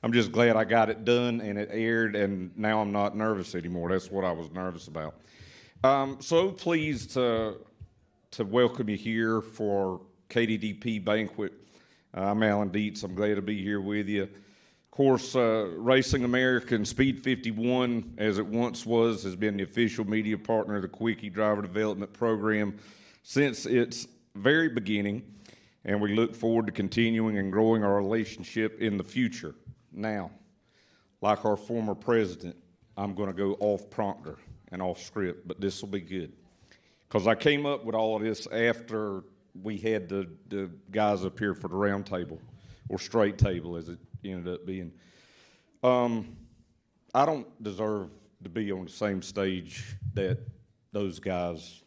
I'm just glad I got it done and it aired, and now I'm not nervous anymore. That's what I was nervous about. So pleased to welcome you here for KDDP Banquet. I'm Alan Dietz. I'm glad to be here with you. Of course, Racing America and Speed 51, as it once was, has been the official media partner of the Kulwicki Driver Development Program since its very beginning, and we look forward to continuing and growing our relationship in the future. Now, like our former president, I'm going to go off prompter and off script, but this will be good. Because I came up with all of this after we had the guys up here for the round table, or straight table as it ended up being. I don't deserve to be on the same stage that those guys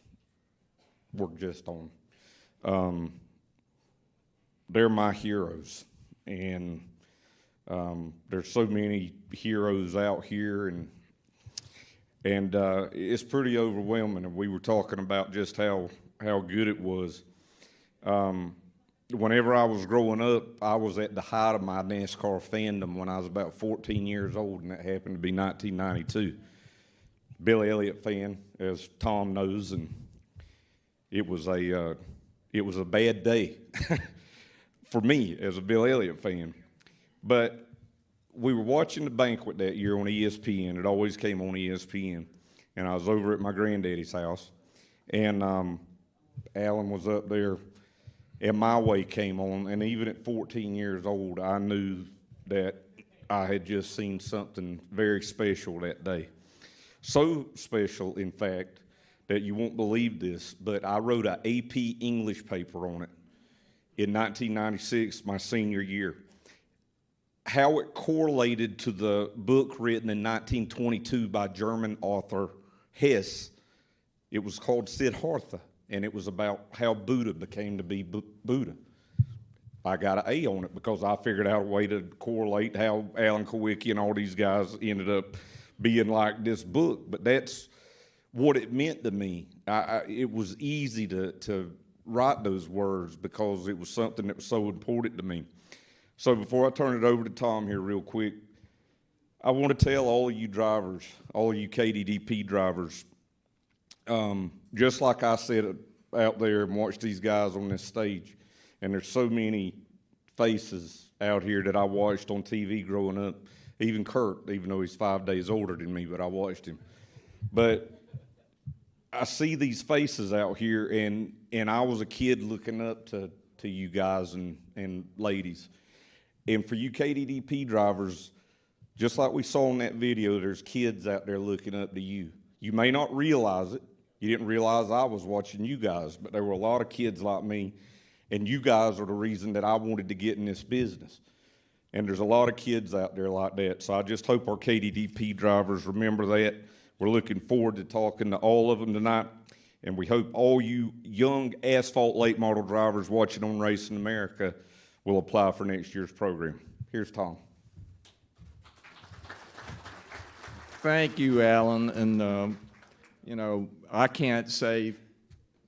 were just on. They're my heroes, and there's so many heroes out here, and it's pretty overwhelming. And we were talking about just how good it was. Whenever I was growing up, I was at the height of my NASCAR fandom when I was about 14 years old, and that happened to be 1992. Billy Elliott fan, as Tom knows, and it was a bad day for me as a Billy Elliott fan. But we were watching the Banquet that year on ESPN. It always came on ESPN, and I was over at my granddaddy's house, and Alan was up there. And My Way came on, and even at 14 years old, I knew that I had just seen something very special that day. So special, in fact, that you won't believe this, but I wrote an AP English paper on it in 1996, my senior year. How it correlated to the book written in 1922 by German author Hess. It was called Siddhartha. And it was about how Buddha became to be Buddha. I got an A on it because I figured out a way to correlate how Alan Kulwicki and all these guys ended up being like this book. But that's what it meant to me. It was easy to write those words because it was something that was so important to me. So before I turn it over to Tom here real quick, I want to tell all of you drivers, all of you KDDP drivers, just like I said out there and watched these guys on this stage, and there's so many faces out here that I watched on TV growing up, even Kurt, even though he's 5 days older than me, but I watched him. But I see these faces out here, and I was a kid looking up to you guys and ladies. And for you KDDP drivers, just like we saw in that video, there's kids out there looking up to you. You may not realize it. You didn't realize I was watching you guys, but there were a lot of kids like me, and you guys are the reason that I wanted to get in this business. And there's a lot of kids out there like that, so I just hope our KDDP drivers remember that. We're looking forward to talking to all of them tonight, and we hope all you young asphalt late model drivers watching on Racing America will apply for next year's program. Here's Tom. Thank you, Alan, and I can't say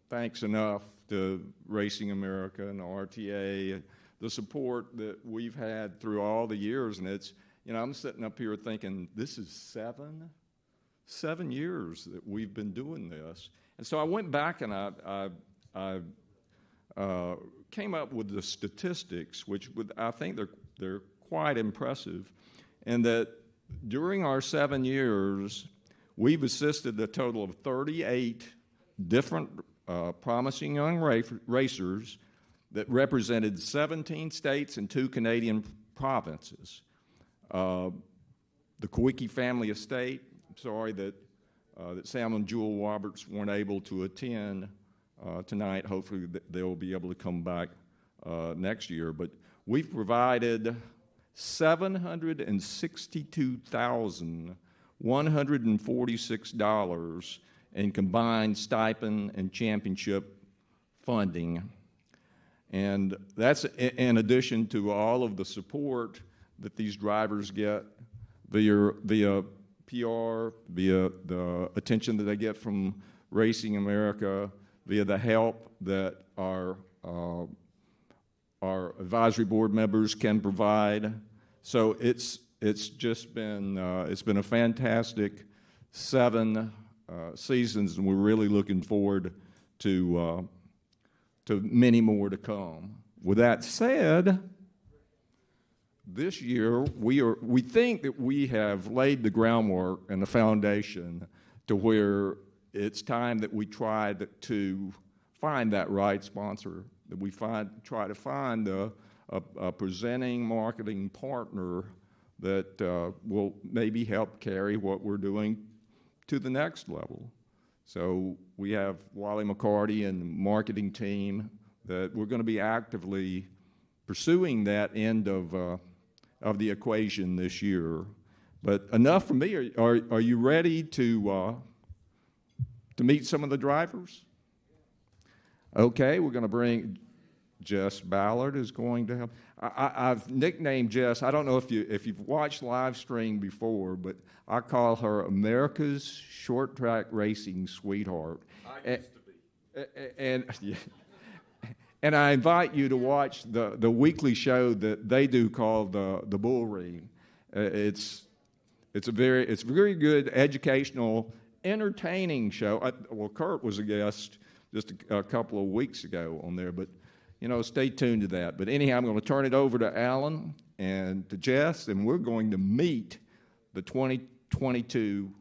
thanks enough to Racing America and the RTA, the support that we've had through all the years. And it's, I'm sitting up here thinking, this is seven years that we've been doing this. And so I went back and I came up with the statistics, which I think they're quite impressive, and that during our 7 years, we've assisted a total of 38 different promising young racers that represented 17 states and 2 Canadian provinces. The Kulwicki family estate, sorry that Sam and Jewel Roberts weren't able to attend tonight. Hopefully they'll be able to come back next year. But we've provided $762,146 in combined stipend and championship funding. And that's in addition to all of the support that these drivers get via PR, via the attention that they get from Racing America, via the help that our advisory board members can provide. So it's just been it's been a fantastic 7 seasons, and we're really looking forward to many more to come. With that said, this year we think that we have laid the groundwork and the foundation to where it's time that we try to find that right sponsor, that we try to find a presenting marketing partner that will maybe help carry what we're doing to the next level. So we have Wally McCarty and the marketing team that we're going to be actively pursuing that end of the equation this year. But enough from me. Are you ready to meet some of the drivers? Okay, we're going to bring Jess Ballard is going to help. I've nicknamed Jess. I don't know if you've watched live stream before, but I call her America's short track racing sweetheart. I used to be. And I invite you to watch the weekly show that they do called the Bull Ring. It's a very good educational, entertaining show. Well, Kurt was a guest just a couple of weeks ago on there, but stay tuned to that. But anyhow, I'm going to turn it over to Alan and to Jess, and we're going to meet the 2022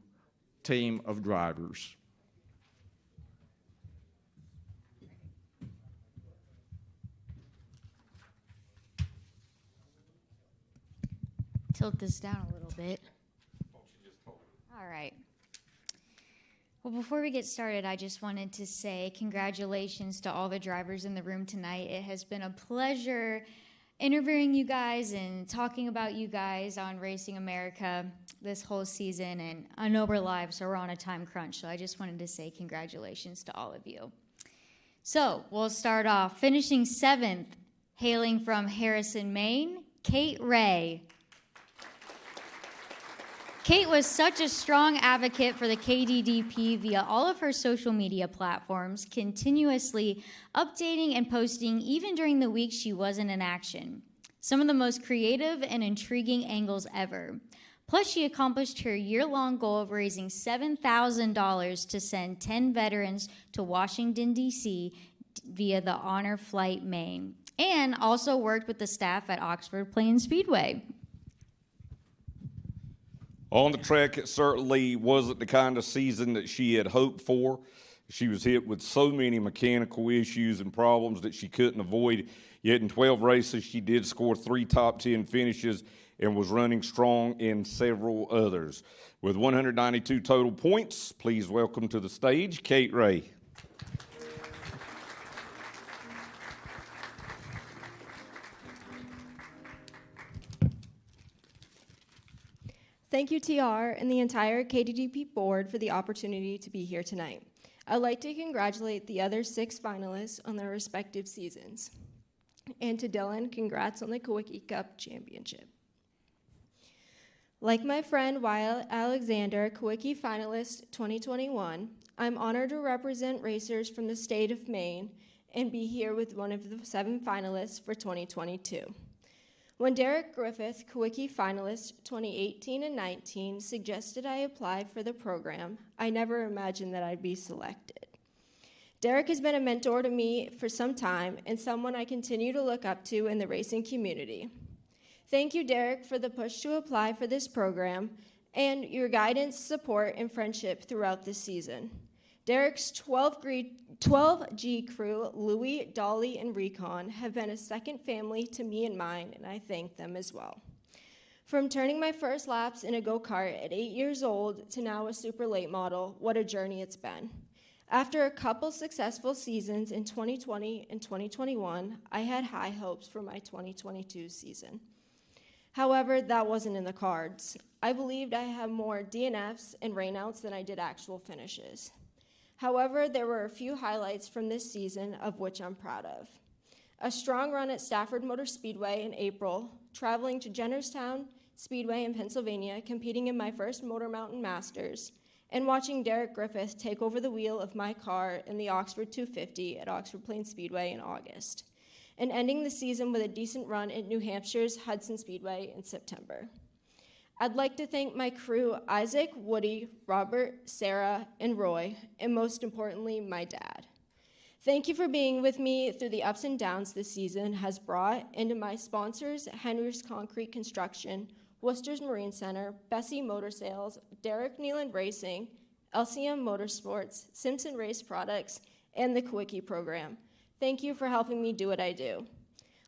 team of drivers. Tilt this down a little bit. All right. Well, before we get started, I just wanted to say congratulations to all the drivers in the room tonight. It has been a pleasure interviewing you guys and talking about you guys on Racing America this whole season. And I know we're live, so we're on a time crunch. So I just wanted to say congratulations to all of you. So we'll start off. Finishing 7th, hailing from Harrison, Maine, Kate Ray. Kate was such a strong advocate for the KDDP via all of her social media platforms, continuously updating and posting even during the week she wasn't in action. Some of the most creative and intriguing angles ever. Plus, she accomplished her year-long goal of raising $7,000 to send 10 veterans to Washington, D.C. via the Honor Flight Maine, and also worked with the staff at Oxford Plains Speedway. On the track, it certainly wasn't the kind of season that she had hoped for. She was hit with so many mechanical issues and problems that she couldn't avoid. Yet in 12 races, she did score 3 top 10 finishes and was running strong in several others. With 192 total points, please welcome to the stage Kate Ray. Thank you, TR, and the entire KDDP board for the opportunity to be here tonight. I'd like to congratulate the other 6 finalists on their respective seasons. And to Dylan, congrats on the Kulwicki Cup Championship. Like my friend Wyatt Alexander, Kulwicki finalist 2021, I'm honored to represent racers from the state of Maine and be here with one of the 7 finalists for 2022. When Derek Griffith, Kulwicki finalist 2018 and 19, suggested I apply for the program, I never imagined that I'd be selected. Derek has been a mentor to me for some time and someone I continue to look up to in the racing community. Thank you, Derek, for the push to apply for this program and your guidance, support, and friendship throughout this season. Derek's 12G crew, Louie, Dolly, and Recon, have been a second family to me and mine, and I thank them as well. From turning my first laps in a go-kart at 8 years old to now a super late model, what a journey it's been. After a couple successful seasons in 2020 and 2021, I had high hopes for my 2022 season. However, that wasn't in the cards. I believed I had more DNFs and rainouts than I did actual finishes. However, there were a few highlights from this season of which I'm proud of. A strong run at Stafford Motor Speedway in April, traveling to Jennerstown Speedway in Pennsylvania, competing in my first Motor Mountain Masters, and watching Derek Griffith take over the wheel of my car in the Oxford 250 at Oxford Plains Speedway in August. and ending the season with a decent run at New Hampshire's Hudson Speedway in September. I'd like to thank my crew, Isaac, Woody, Robert, Sarah, and Roy, and most importantly, my dad. Thank you for being with me through the ups and downs this season has brought, and to my sponsors, Henry's Concrete Construction, Worcester's Marine Center, Bessie Motor Sales, Derek Nealand Racing, LCM Motorsports, Simpson Race Products, and the Kulwicki program. Thank you for helping me do what I do.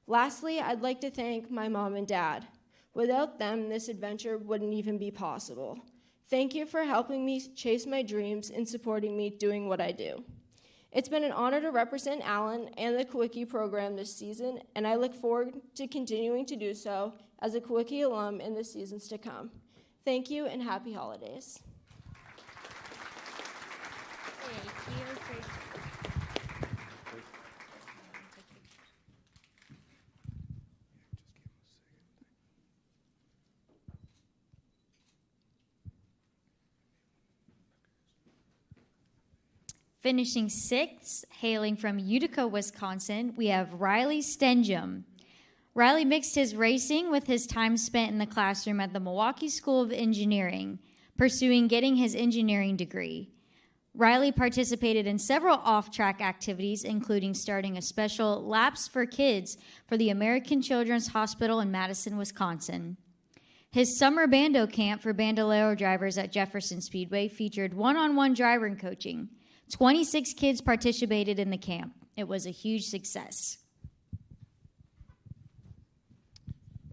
Lastly, I'd like to thank my mom and dad. Without them, this adventure wouldn't even be possible. Thank you for helping me chase my dreams and supporting me doing what I do. It's been an honor to represent Allen and the Kulwicki program this season, and I look forward to continuing to do so as a Kulwicki alum in the seasons to come. Thank you and happy holidays. Finishing sixth, hailing from Utica, Wisconsin, we have Riley Stenjum. Riley mixed his racing with his time spent in the classroom at the Milwaukee School of Engineering, pursuing getting his engineering degree. Riley participated in several off-track activities, including starting a special Laps for Kids for the American Children's Hospital in Madison, Wisconsin. His summer bando camp for bandolero drivers at Jefferson Speedway featured one-on-one driver coaching. 26 kids participated in the camp. It was a huge success.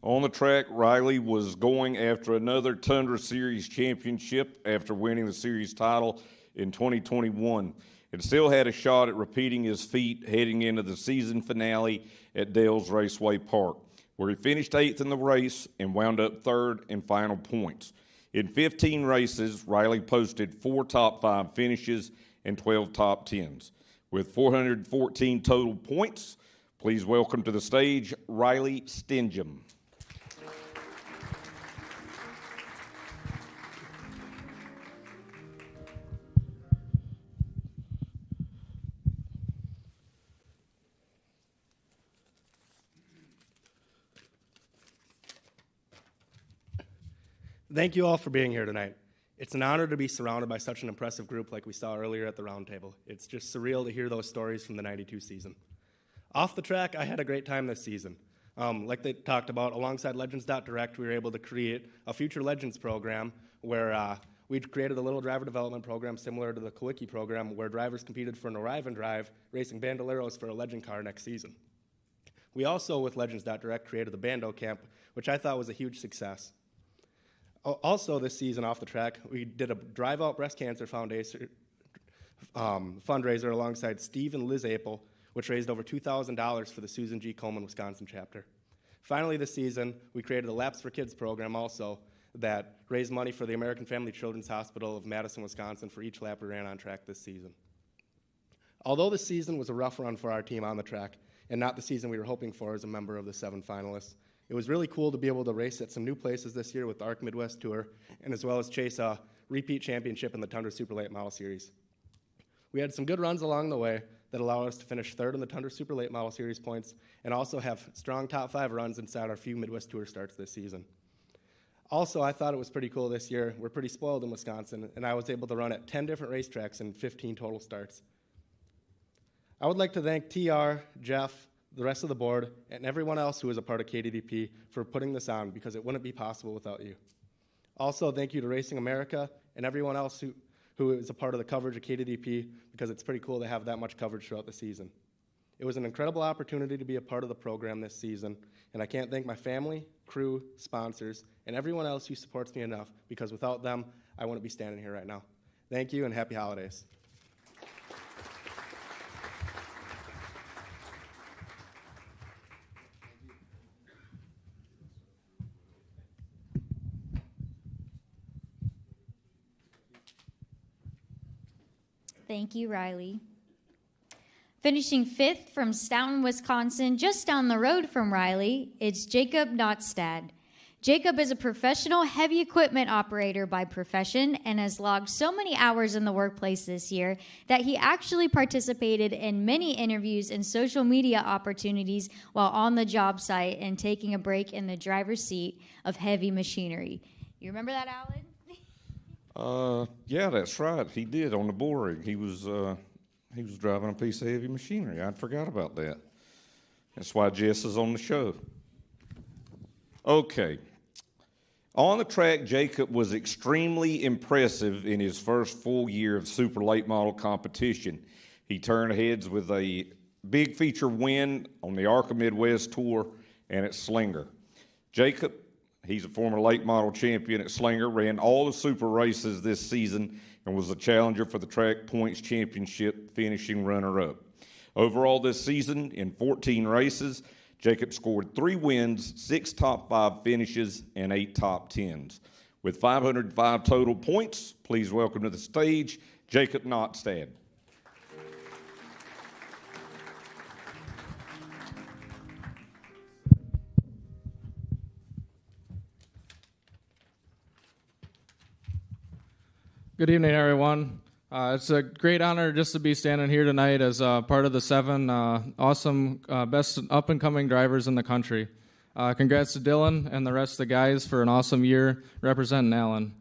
On the track, Riley was going after another Tundra Series championship after winning the series title in 2021, and still had a shot at repeating his feat heading into the season finale at Dales Raceway Park, where he finished 8th in the race and wound up 3rd in final points. In 15 races, Riley posted 4 top 5 finishes and 12 top 10s. With 414 total points, please welcome to the stage Riley Stenjum. Thank you all for being here tonight. It's an honor to be surrounded by such an impressive group like we saw earlier at the round table. It's just surreal to hear those stories from the 92 season. Off the track, I had a great time this season. Like they talked about, alongside Legends.Direct, we were able to create a Future Legends program where we created a little driver development program similar to the Kulwicki program where drivers competed for an arrive and drive, racing bandoleros for a legend car next season. We also, with Legends.Direct, created the Bando Camp, which I thought was a huge success. Also this season off the track, we did a Drive Out Breast Cancer Foundation fundraiser alongside Steve and Liz Apel, which raised over $2,000 for the Susan G. Komen, Wisconsin chapter. Finally this season, we created a Laps for Kids program also that raised money for the American Family Children's Hospital of Madison, Wisconsin for each lap we ran on track this season. Although this season was a rough run for our team on the track, and not the season we were hoping for as a member of the 7 finalists, it was really cool to be able to race at some new places this year with the ARC Midwest Tour, and as well as chase a repeat championship in the Tundra Super Late Model Series. We had some good runs along the way that allowed us to finish 3rd in the Tundra Super Late Model Series points, and also have strong top 5 runs inside our few Midwest Tour starts this season. Also, I thought it was pretty cool this year. We're pretty spoiled in Wisconsin, and I was able to run at 10 different racetracks and 15 total starts. I would like to thank TR, Jeff, the rest of the board, and everyone else who is a part of KDDP for putting this on, because it wouldn't be possible without you. Also, thank you to Racing America and everyone else who is a part of the coverage of KDDP, because it's pretty cool to have that much coverage throughout the season. It was an incredible opportunity to be a part of the program this season, and I can't thank my family, crew, sponsors, and everyone else who supports me enough, because without them, I wouldn't be standing here right now. Thank you, and happy holidays. Thank you, Riley. Finishing 5th from Stoughton, Wisconsin, just down the road from Riley, it's Jacob Notstad. Jacob is a professional heavy equipment operator by profession and has logged so many hours in the workplace this year that he actually participated in many interviews and social media opportunities while on the job site and taking a break in the driver's seat of heavy machinery. You remember that, Alan? Yeah, that's right. He did on the bull rig. He was driving a piece of heavy machinery. I forgot about that. That's why Jess is on the show. Okay. On the track, Jacob was extremely impressive in his first full year of super late model competition. He turned heads with a big feature win on the ARCA Midwest Tour and at Slinger. Jacob, he's a former late model champion at Slinger, ran all the super races this season and was a challenger for the track points championship, finishing runner-up. Overall this season, in 14 races, Jacob scored 3 wins, 6 top 5 finishes, and 8 top 10s. With 505 total points, please welcome to the stage Jacob Notstad. Good evening, everyone. It's a great honor just to be standing here tonight as part of the 7 awesome best up-and-coming drivers in the country. Congrats to Dylan and the rest of the guys for an awesome year representing Allen.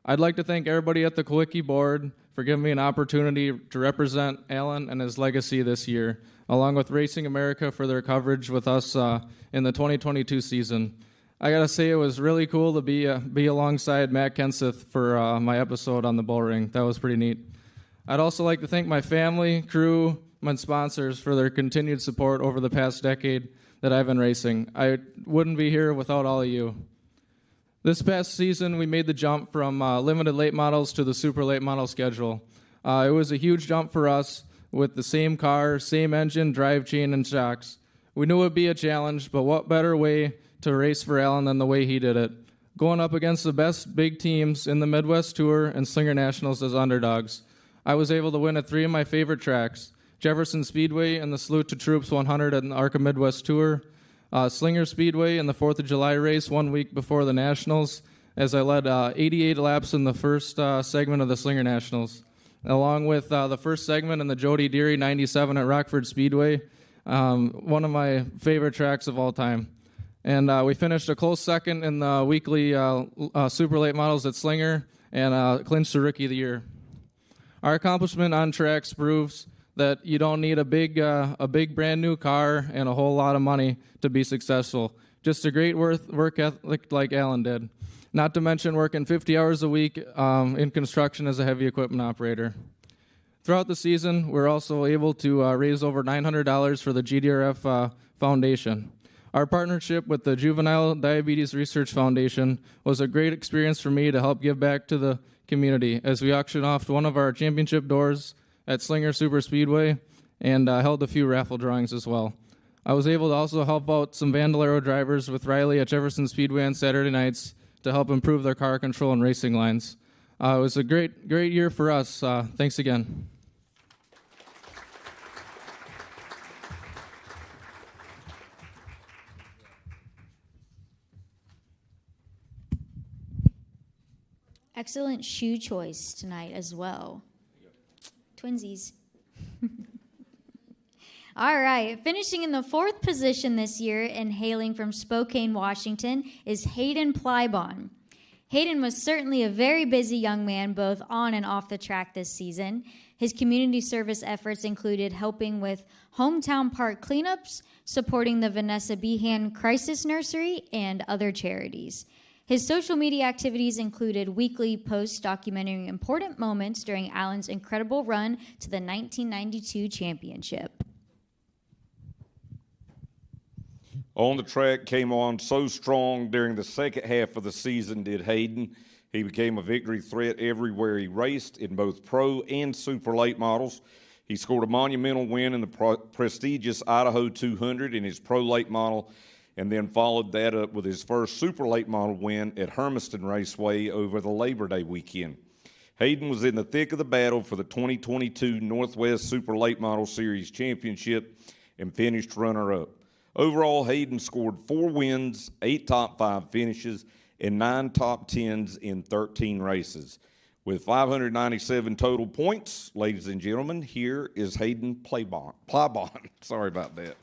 I'd like to thank everybody at the Kulwicki board for giving me an opportunity to represent Allen and his legacy this year, along with Racing America for their coverage with us in the 2022 season. I gotta say, it was really cool to be alongside Matt Kenseth for my episode on the bull ring. That was pretty neat. I'd also like to thank my family, crew, and sponsors for their continued support over the past decade that I've been racing. I wouldn't be here without all of you. This past season, we made the jump from limited late models to the super late model schedule. It was a huge jump for us with the same car, same engine, drive chain, and shocks. We knew it would be a challenge, but what better way to race for Allen than the way he did it, going up against the best big teams in the Midwest Tour and Slinger Nationals as underdogs. I was able to win at 3 of my favorite tracks, Jefferson Speedway and the Salute to Troops 100 at the ARCA Midwest Tour, Slinger Speedway in the 4th of July race 1 week before the Nationals, as I led 88 laps in the first segment of the Slinger Nationals, along with the first segment in the Jody Deary 97 at Rockford Speedway, one of my favorite tracks of all time. And we finished a close second in the weekly super late models at Slinger and clinched the Rookie of the Year. Our accomplishment on tracks proves that you don't need a big brand new car and a whole lot of money to be successful. Just a great work ethic like Allen did. Not to mention working 50 hours a week in construction as a heavy equipment operator. Throughout the season, we're also able to raise over $900 for the GDRF Foundation. Our partnership with the Juvenile Diabetes Research Foundation was a great experience for me to help give back to the community as we auctioned off one of our championship doors at Slinger Super Speedway and held a few raffle drawings as well. I was able to also help out some Vandalero drivers with Riley at Jefferson Speedway on Saturday nights to help improve their car control and racing lines. It was a great year for us. Thanks again. Excellent shoe choice tonight as well. Twinsies. All right, finishing in the 4th position this year and hailing from Spokane, Washington, is Hayden Plybon. Hayden was certainly a very busy young man, both on and off the track this season. His community service efforts included helping with hometown park cleanups, supporting the Vanessa Behan Crisis Nursery, and other charities. His social media activities included weekly posts documenting important moments during Allen's incredible run to the 1992 championship. On the track, came on so strong during the second half of the season did Hayden. He became a victory threat everywhere he raced in both pro and super late models. He scored a monumental win in the prestigious Idaho 200 in his pro late model, and then followed that up with his first super late model win at Hermiston Raceway over the Labor Day weekend. Hayden was in the thick of the battle for the 2022 Northwest Super Late Model Series Championship and finished runner-up. Overall, Hayden scored 4 wins, 8 top 5 finishes, and 9 top 10s in 13 races. With 597 total points, ladies and gentlemen, here is Hayden Plybon. Sorry about that.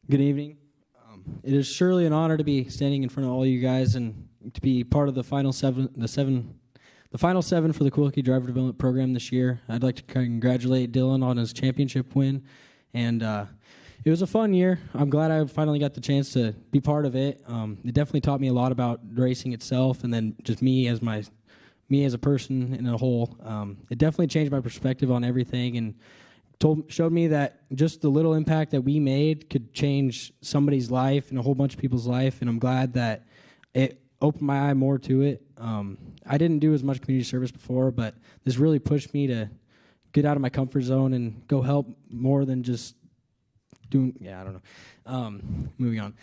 Good evening. It is surely an honor to be standing in front of all you guys and to be part of the final seven for the Kulwicki Driver Development Program this year. I'd like to congratulate Dylan on his championship win, and it was a fun year. I'm glad I finally got the chance to be part of it. It definitely taught me a lot about racing itself, and then just me as a person in a whole. It definitely changed my perspective on everything, and showed me that just the little impact that we made could change somebody's life and a whole bunch of people's life, and I'm glad that it opened my eye more to it. I didn't do as much community service before, but this really pushed me to get out of my comfort zone and go help more than just doing, I don't know. Moving on.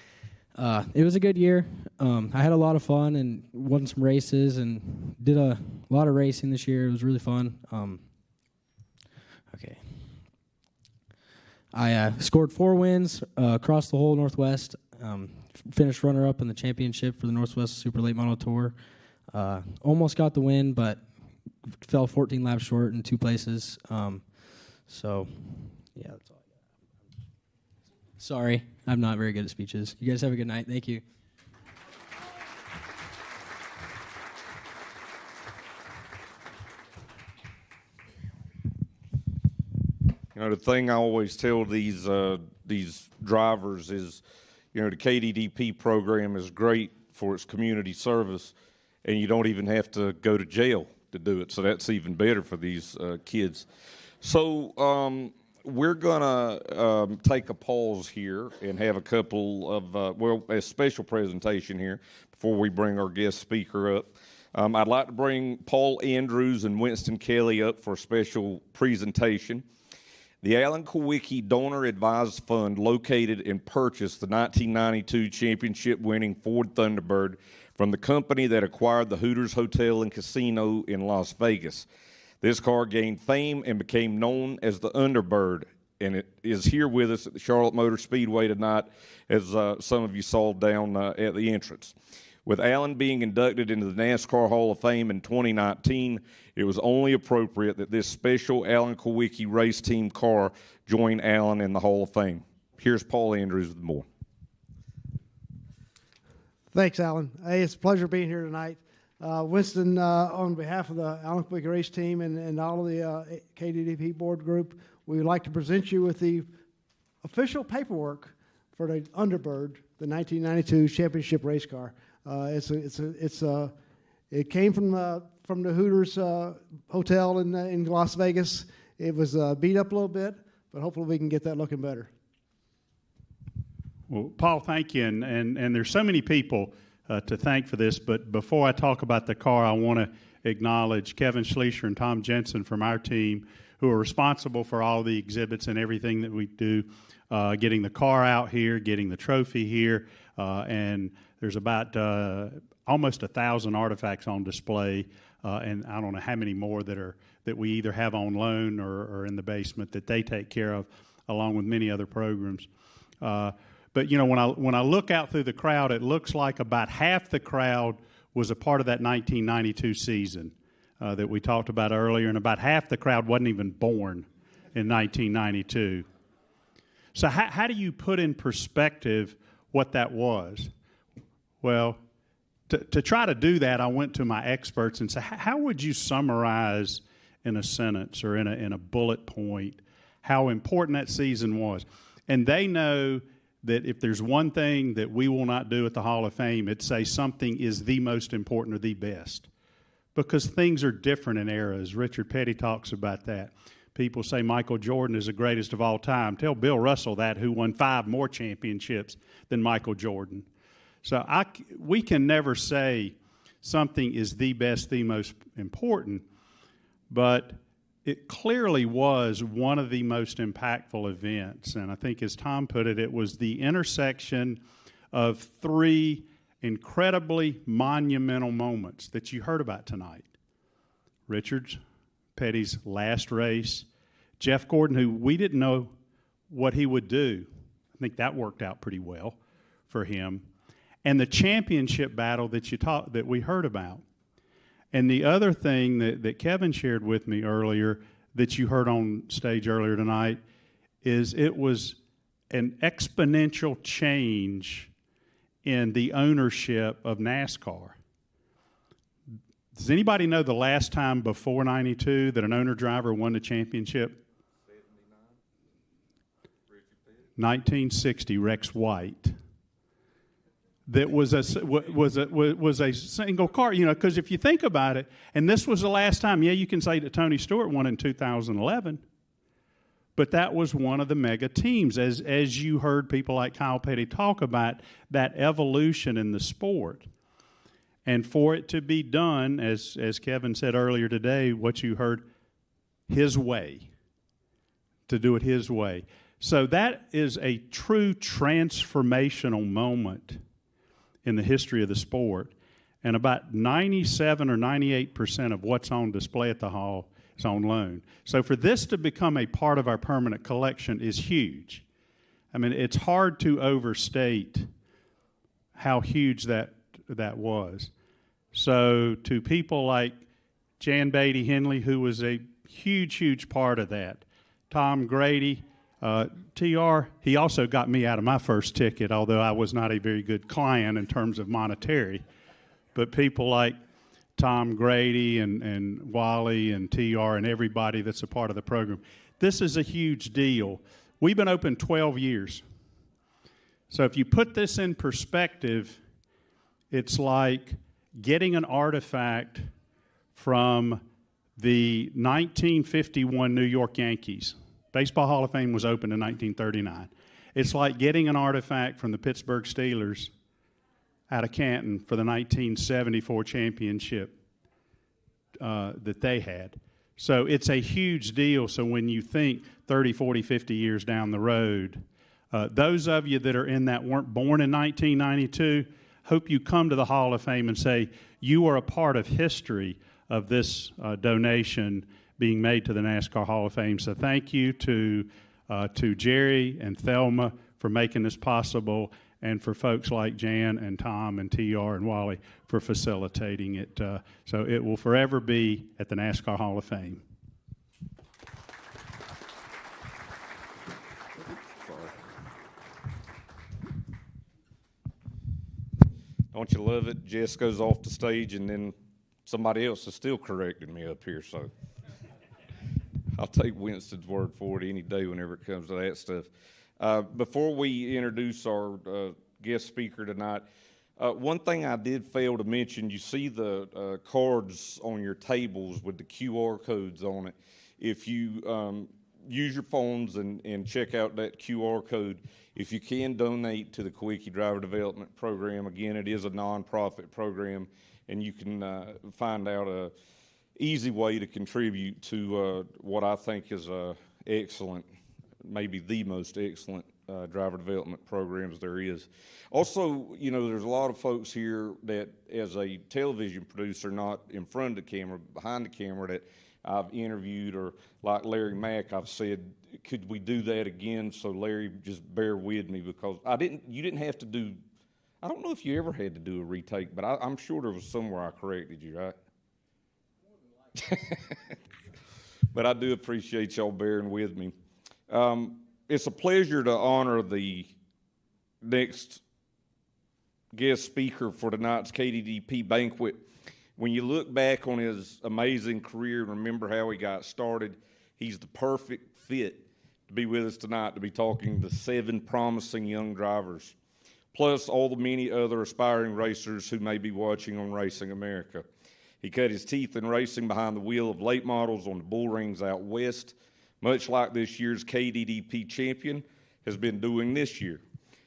It was a good year. I had a lot of fun and won some races and did a lot of racing this year. It was really fun. Okay. I scored 4 wins across the whole Northwest. Finished runner-up in the championship for the Northwest Super Late Model Tour. Almost got the win, but fell 14 laps short in 2 places. So, yeah, that's all I got. Sorry, I'm not very good at speeches. You guys have a good night. Thank you. You know, the thing I always tell these drivers is, you know, the KDDP program is great for its community service, and you don't even have to go to jail to do it. So that's even better for these kids. So we're going to take a pause here and have a couple of, a special presentation here before we bring our guest speaker up. I'd like to bring Paul Andrews and Winston Kelly up for a special presentation. The Alan Kulwicki Donor Advised Fund located and purchased the 1992 championship-winning Ford Thunderbird from the company that acquired the Hooters Hotel and Casino in Las Vegas. This car gained fame and became known as the Underbird, and it is here with us at the Charlotte Motor Speedway tonight, as some of you saw down at the entrance. With Alan being inducted into the NASCAR Hall of Fame in 2019, it was only appropriate that this special Alan Kulwicki race team car join Alan in the Hall of Fame. Here's Paul Andrews with more. Thanks, Alan. Hey, it's a pleasure being here tonight. Winston, on behalf of the Alan Kulwicki race team and all of the KDDP board group, we would like to present you with the official paperwork for the Underbird, the 1992 championship race car. It came from the Hooters Hotel in Las Vegas. It was beat up a little bit, but hopefully we can get that looking better. Well, Paul, thank you, and there's so many people to thank for this, but before I talk about the car, I want to acknowledge Kevin Schleischer and Tom Jensen from our team, who are responsible for all the exhibits and everything that we do, getting the car out here, getting the trophy here, and there's about almost 1,000 artifacts on display, and I don't know how many more that we either have on loan or in the basement that they take care of, along with many other programs. But you know, when I look out through the crowd, it looks like about half the crowd was a part of that 1992 season that we talked about earlier, and about half the crowd wasn't even born in 1992. So how do you put in perspective what that was? Well, to try to do that, I went to my experts and said, how would you summarize in a sentence or in a bullet point how important that season was? And they know that if there's one thing that we will not do at the Hall of Fame, it's say something is the most important or the best. Because things are different in eras. Richard Petty talks about that. People say Michael Jordan is the greatest of all time. Tell Bill Russell that, who won 5 more championships than Michael Jordan. So we can never say something is the best, the most important, but it clearly was one of the most impactful events. And I think, as Tom put it, it was the intersection of 3 incredibly monumental moments that you heard about tonight. Richard Petty's last race, Jeff Gordon, who we didn't know what he would do. I think that worked out pretty well for him. And the championship battle that we heard about. And the other thing that Kevin shared with me earlier, that you heard on stage earlier tonight, is it was an exponential change in the ownership of NASCAR. Does anybody know the last time before 92 that an owner-driver won the championship? 1960, Rex White. That was a single car, because if you think about it, and this was the last time, you can say that Tony Stewart won in 2011, but that was one of the mega teams, as you heard people like Kyle Petty talk about that evolution in the sport. And for it to be done, as Kevin said earlier today, what you heard, his way, to do it his way. So that is a true transformational moment in the history of the sport. And about 97 or 98% of what's on display at the Hall is on loan. So for this to become a part of our permanent collection is huge. I mean, it's hard to overstate how huge that was. So to people like Jan Beatty Henley, who was a huge, huge part of that, Tom Grady, TR, he also got me out of my first ticket, although I was not a very good client in terms of monetary. But people like Tom Grady and Wally and TR and everybody that's a part of the program, this is a huge deal. We've been open 12 years. So if you put this in perspective, it's like getting an artifact from the 1951 New York Yankees. Baseball Hall of Fame was opened in 1939. It's like getting an artifact from the Pittsburgh Steelers out of Canton for the 1974 championship that they had. So it's a huge deal. So when you think 30, 40, 50 years down the road, those of you that are in that weren't born in 1992, hope you come to the Hall of Fame and say, you are a part of history of this donation being made to the NASCAR Hall of Fame. So thank you to Jerry and Thelma for making this possible, and for folks like Jan and Tom and TR and Wally for facilitating it. So it will forever be at the NASCAR Hall of Fame. Don't you love it? Jess goes off the stage, and then somebody else is still correcting me up here, so I'll take Winston's word for it any day whenever it comes to that stuff. Before we introduce our guest speaker tonight, one thing I did fail to mention, you see the cards on your tables with the QR codes on it. If you use your phones and check out that QR code, if you can donate to the Kulwicki Driver Development Program, again, it is a nonprofit program, and you can find out a easy way to contribute to what I think is excellent, maybe the most excellent driver development programs there is. Also, there's a lot of folks here that, as a television producer, not in front of the camera, behind the camera, that I've interviewed, or like Larry Mack, I've said, could we do that again? So Larry, just bear with me, because you didn't have to do, I don't know if you ever had to do a retake, but I'm sure there was somewhere I corrected you, right? But I do appreciate y'all bearing with me. It's a pleasure to honor the next guest speaker for tonight's KDDP Banquet. When you look back on his amazing career and remember how he got started, he's the perfect fit to be with us tonight, to be talking to 7 promising young drivers, plus all the many other aspiring racers who may be watching on Racing America. He cut his teeth in racing behind the wheel of late models on the bull rings out west, much like this year's KDDP champion has been doing this year.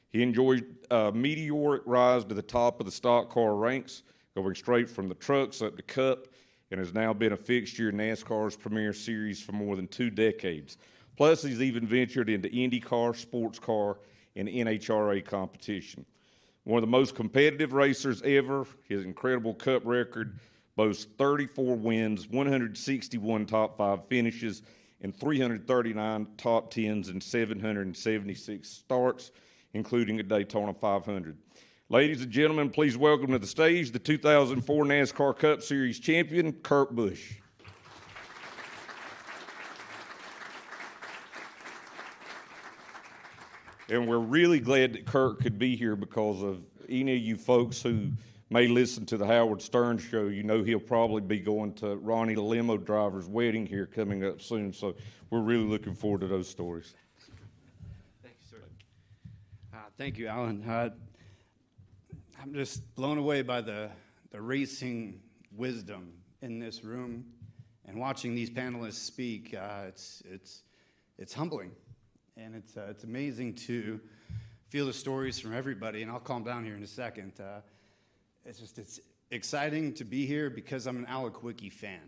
He enjoyed a meteoric rise to the top of the stock car ranks, going straight from the trucks up to Cup, and has now been a fixture in NASCAR's Premier Series for more than 2 decades. Plus, he's even ventured into IndyCar, sports car, and NHRA competition. One of the most competitive racers ever. His incredible Cup record boasts 34 wins, 161 top 5 finishes, and 339 top 10s and 776 starts, including a Daytona 500. Ladies and gentlemen, please welcome to the stage the 2004 NASCAR Cup Series champion, Busch. And we're really glad that Kurt could be here because of any of you folks who may listen to the Howard Stern show. You know he'll probably be going to Ronnie the limo driver's wedding here coming up soon. So we're really looking forward to those stories. Thank you, sir. Thank you, Alan. I'm just blown away by the racing wisdom in this room, and watching these panelists speak. It's humbling. And it's amazing to feel the stories from everybody, and I'll calm down here in a second. It's exciting to be here because I'm an Al Kulwicki fan.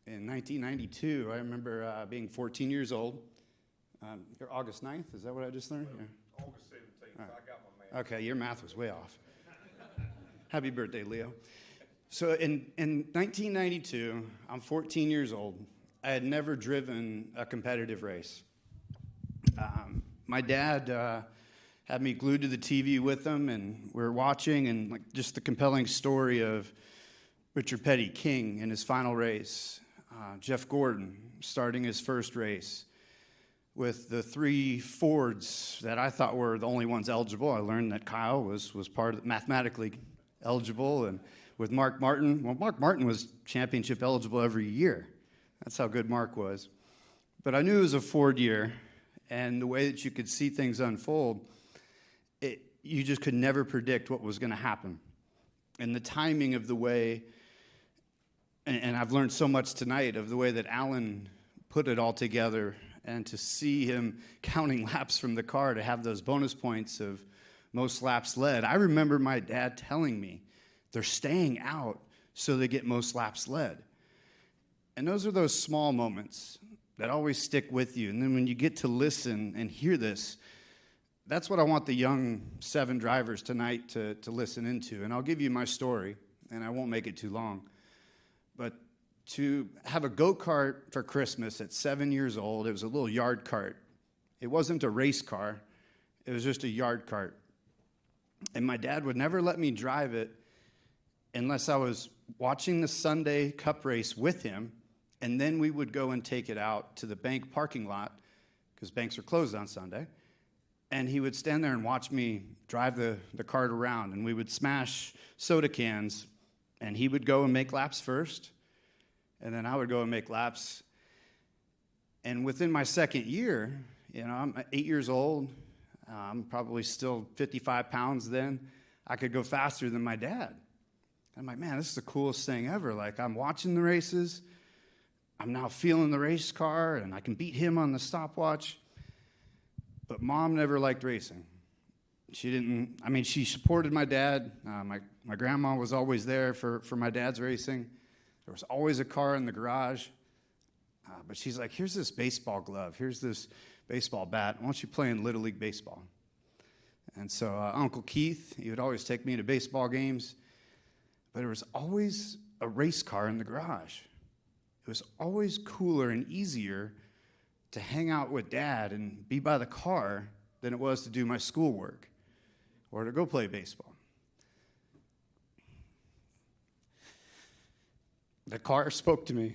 In 1992, I remember being 14 years old. You're August 9th, is that what I just learned? Yeah. August 17th, I got my math. Okay, your math was way off. Happy birthday, Leo. So in 1992, I'm 14 years old. I had never driven a competitive race. My dad had me glued to the TV with him, and we were watching, and like just the compelling story of Richard Petty King in his final race, Jeff Gordon starting his first race with the 3 Fords that I thought were the only ones eligible. I learned that Kyle was part of mathematically eligible, and with Mark Martin, well, Mark Martin was championship eligible every year. That's how good Mark was. But I knew it was a Ford year. And the way that you could see things unfold, you just could never predict what was going to happen. And the timing of the way, and I've learned so much tonight of the way that Alan put it all together, and to see him counting laps from the car to have those bonus points of most laps led. I remember my dad telling me they're staying out so they get most laps led. And those are those small moments that always stick with you. And then when you get to listen and hear this, that's what I want the young 7 drivers tonight to listen into. And I'll give you my story, and I won't make it too long. But to have a go-kart for Christmas at 7 years old, it was a little yard cart. It wasn't a race car. It was just a yard cart. And my dad would never let me drive it unless I was watching the Sunday Cup race with him. And then we would go and take it out to the bank parking lot, because banks are closed on Sunday. And he would stand there and watch me drive the cart around. And we would smash soda cans. And he would go and make laps first. And then I would go and make laps. And within my second year, I'm 8 years old. I'm probably still 55 pounds then. I could go faster than my dad. I'm like, man, this is the coolest thing ever. Like, I'm watching the races. I'm now feeling the race car, and I can beat him on the stopwatch. But Mom never liked racing. She supported my dad. My grandma was always there for my dad's racing. There was always a car in the garage. But she's like, here's this baseball glove. Here's this baseball bat. Why don't you play in Little League Baseball? And so Uncle Keith, he would always take me to baseball games. But there was always a race car in the garage. It was always cooler and easier to hang out with Dad and be by the car than it was to do my schoolwork or to go play baseball. The car spoke to me,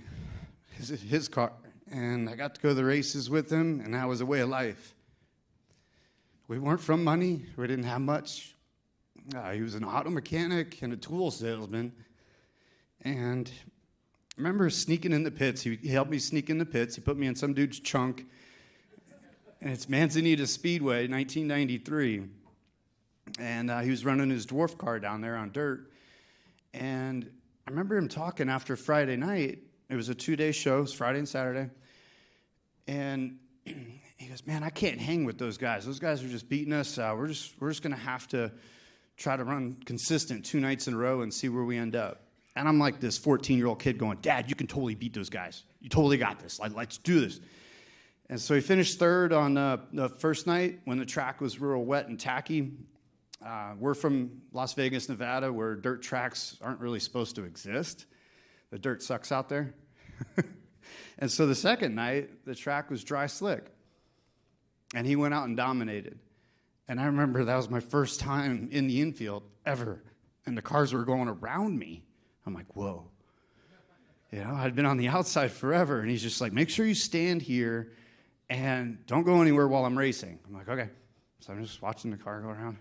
his car, and I got to go to the races with him, and that was a way of life. We weren't from money. We didn't have much. He was an auto mechanic and a tool salesman, and I remember sneaking in the pits. He helped me sneak in the pits. He put me in some dude's trunk. And it's Manzanita Speedway, 1993. And he was running his dwarf car down there on dirt. And I remember him talking after Friday night. It was a 2-day show. It was Friday and Saturday. And he goes, man, I can't hang with those guys. Those guys are just beating us. We're just going to have to try to run consistent 2 nights in a row and see where we end up. And I'm like this 14-year-old kid going, Dad, you can totally beat those guys. You totally got this. Let's do this. And so he finished third on the first night when the track was real wet and tacky. We're from Las Vegas, Nevada, where dirt tracks aren't really supposed to exist. The dirt sucks out there. And so the second night, the track was dry slick. And he went out and dominated. And I remember that was my first time in the infield ever. And the cars were going around me. I'm like, whoa. You know, I'd been on the outside forever. And he's just like, make sure you stand here and don't go anywhere while I'm racing. I'm like, okay. So I'm just watching the car go around.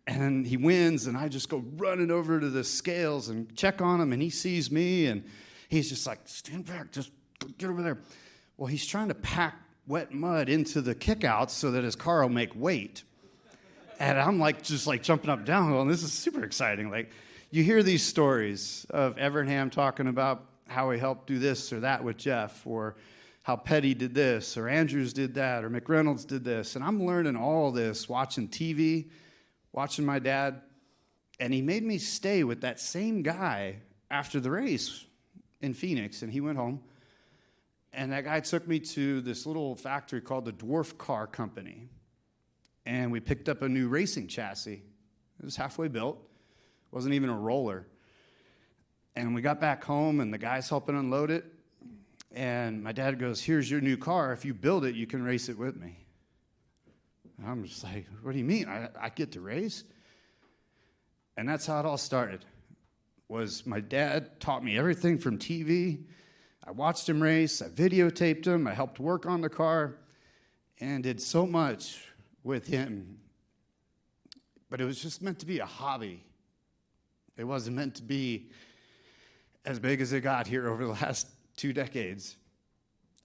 And he wins, and I just go running over to the scales and check on him, and he sees me, and he's just like, stand back, just get over there. Well, he's trying to pack wet mud into the kickouts so that his car will make weight. And I'm like, just like jumping up and down, going, this is super exciting. Like, you hear these stories of Evernham talking about how he helped do this or that with Jeff, or how Petty did this, or Andrews did that, or McReynolds did this. And I'm learning all this, watching TV, watching my dad, and he made me stay with that same guy after the race in Phoenix, and he went home. And that guy took me to this little factory called the Dwarf Car Company, and we picked up a new racing chassis. It was halfway built. It wasn't even a roller. And we got back home, and the guy's helping unload it, and my dad goes, here's your new car. If you build it, you can race it with me. I'm just like, what do you mean? I get to race? And that's how it all started. Was my dad taught me everything from TV. I watched him race. I videotaped him. I helped work on the car and did so much with him. But it was just meant to be a hobby. It wasn't meant to be as big as it got here over the last 2 decades.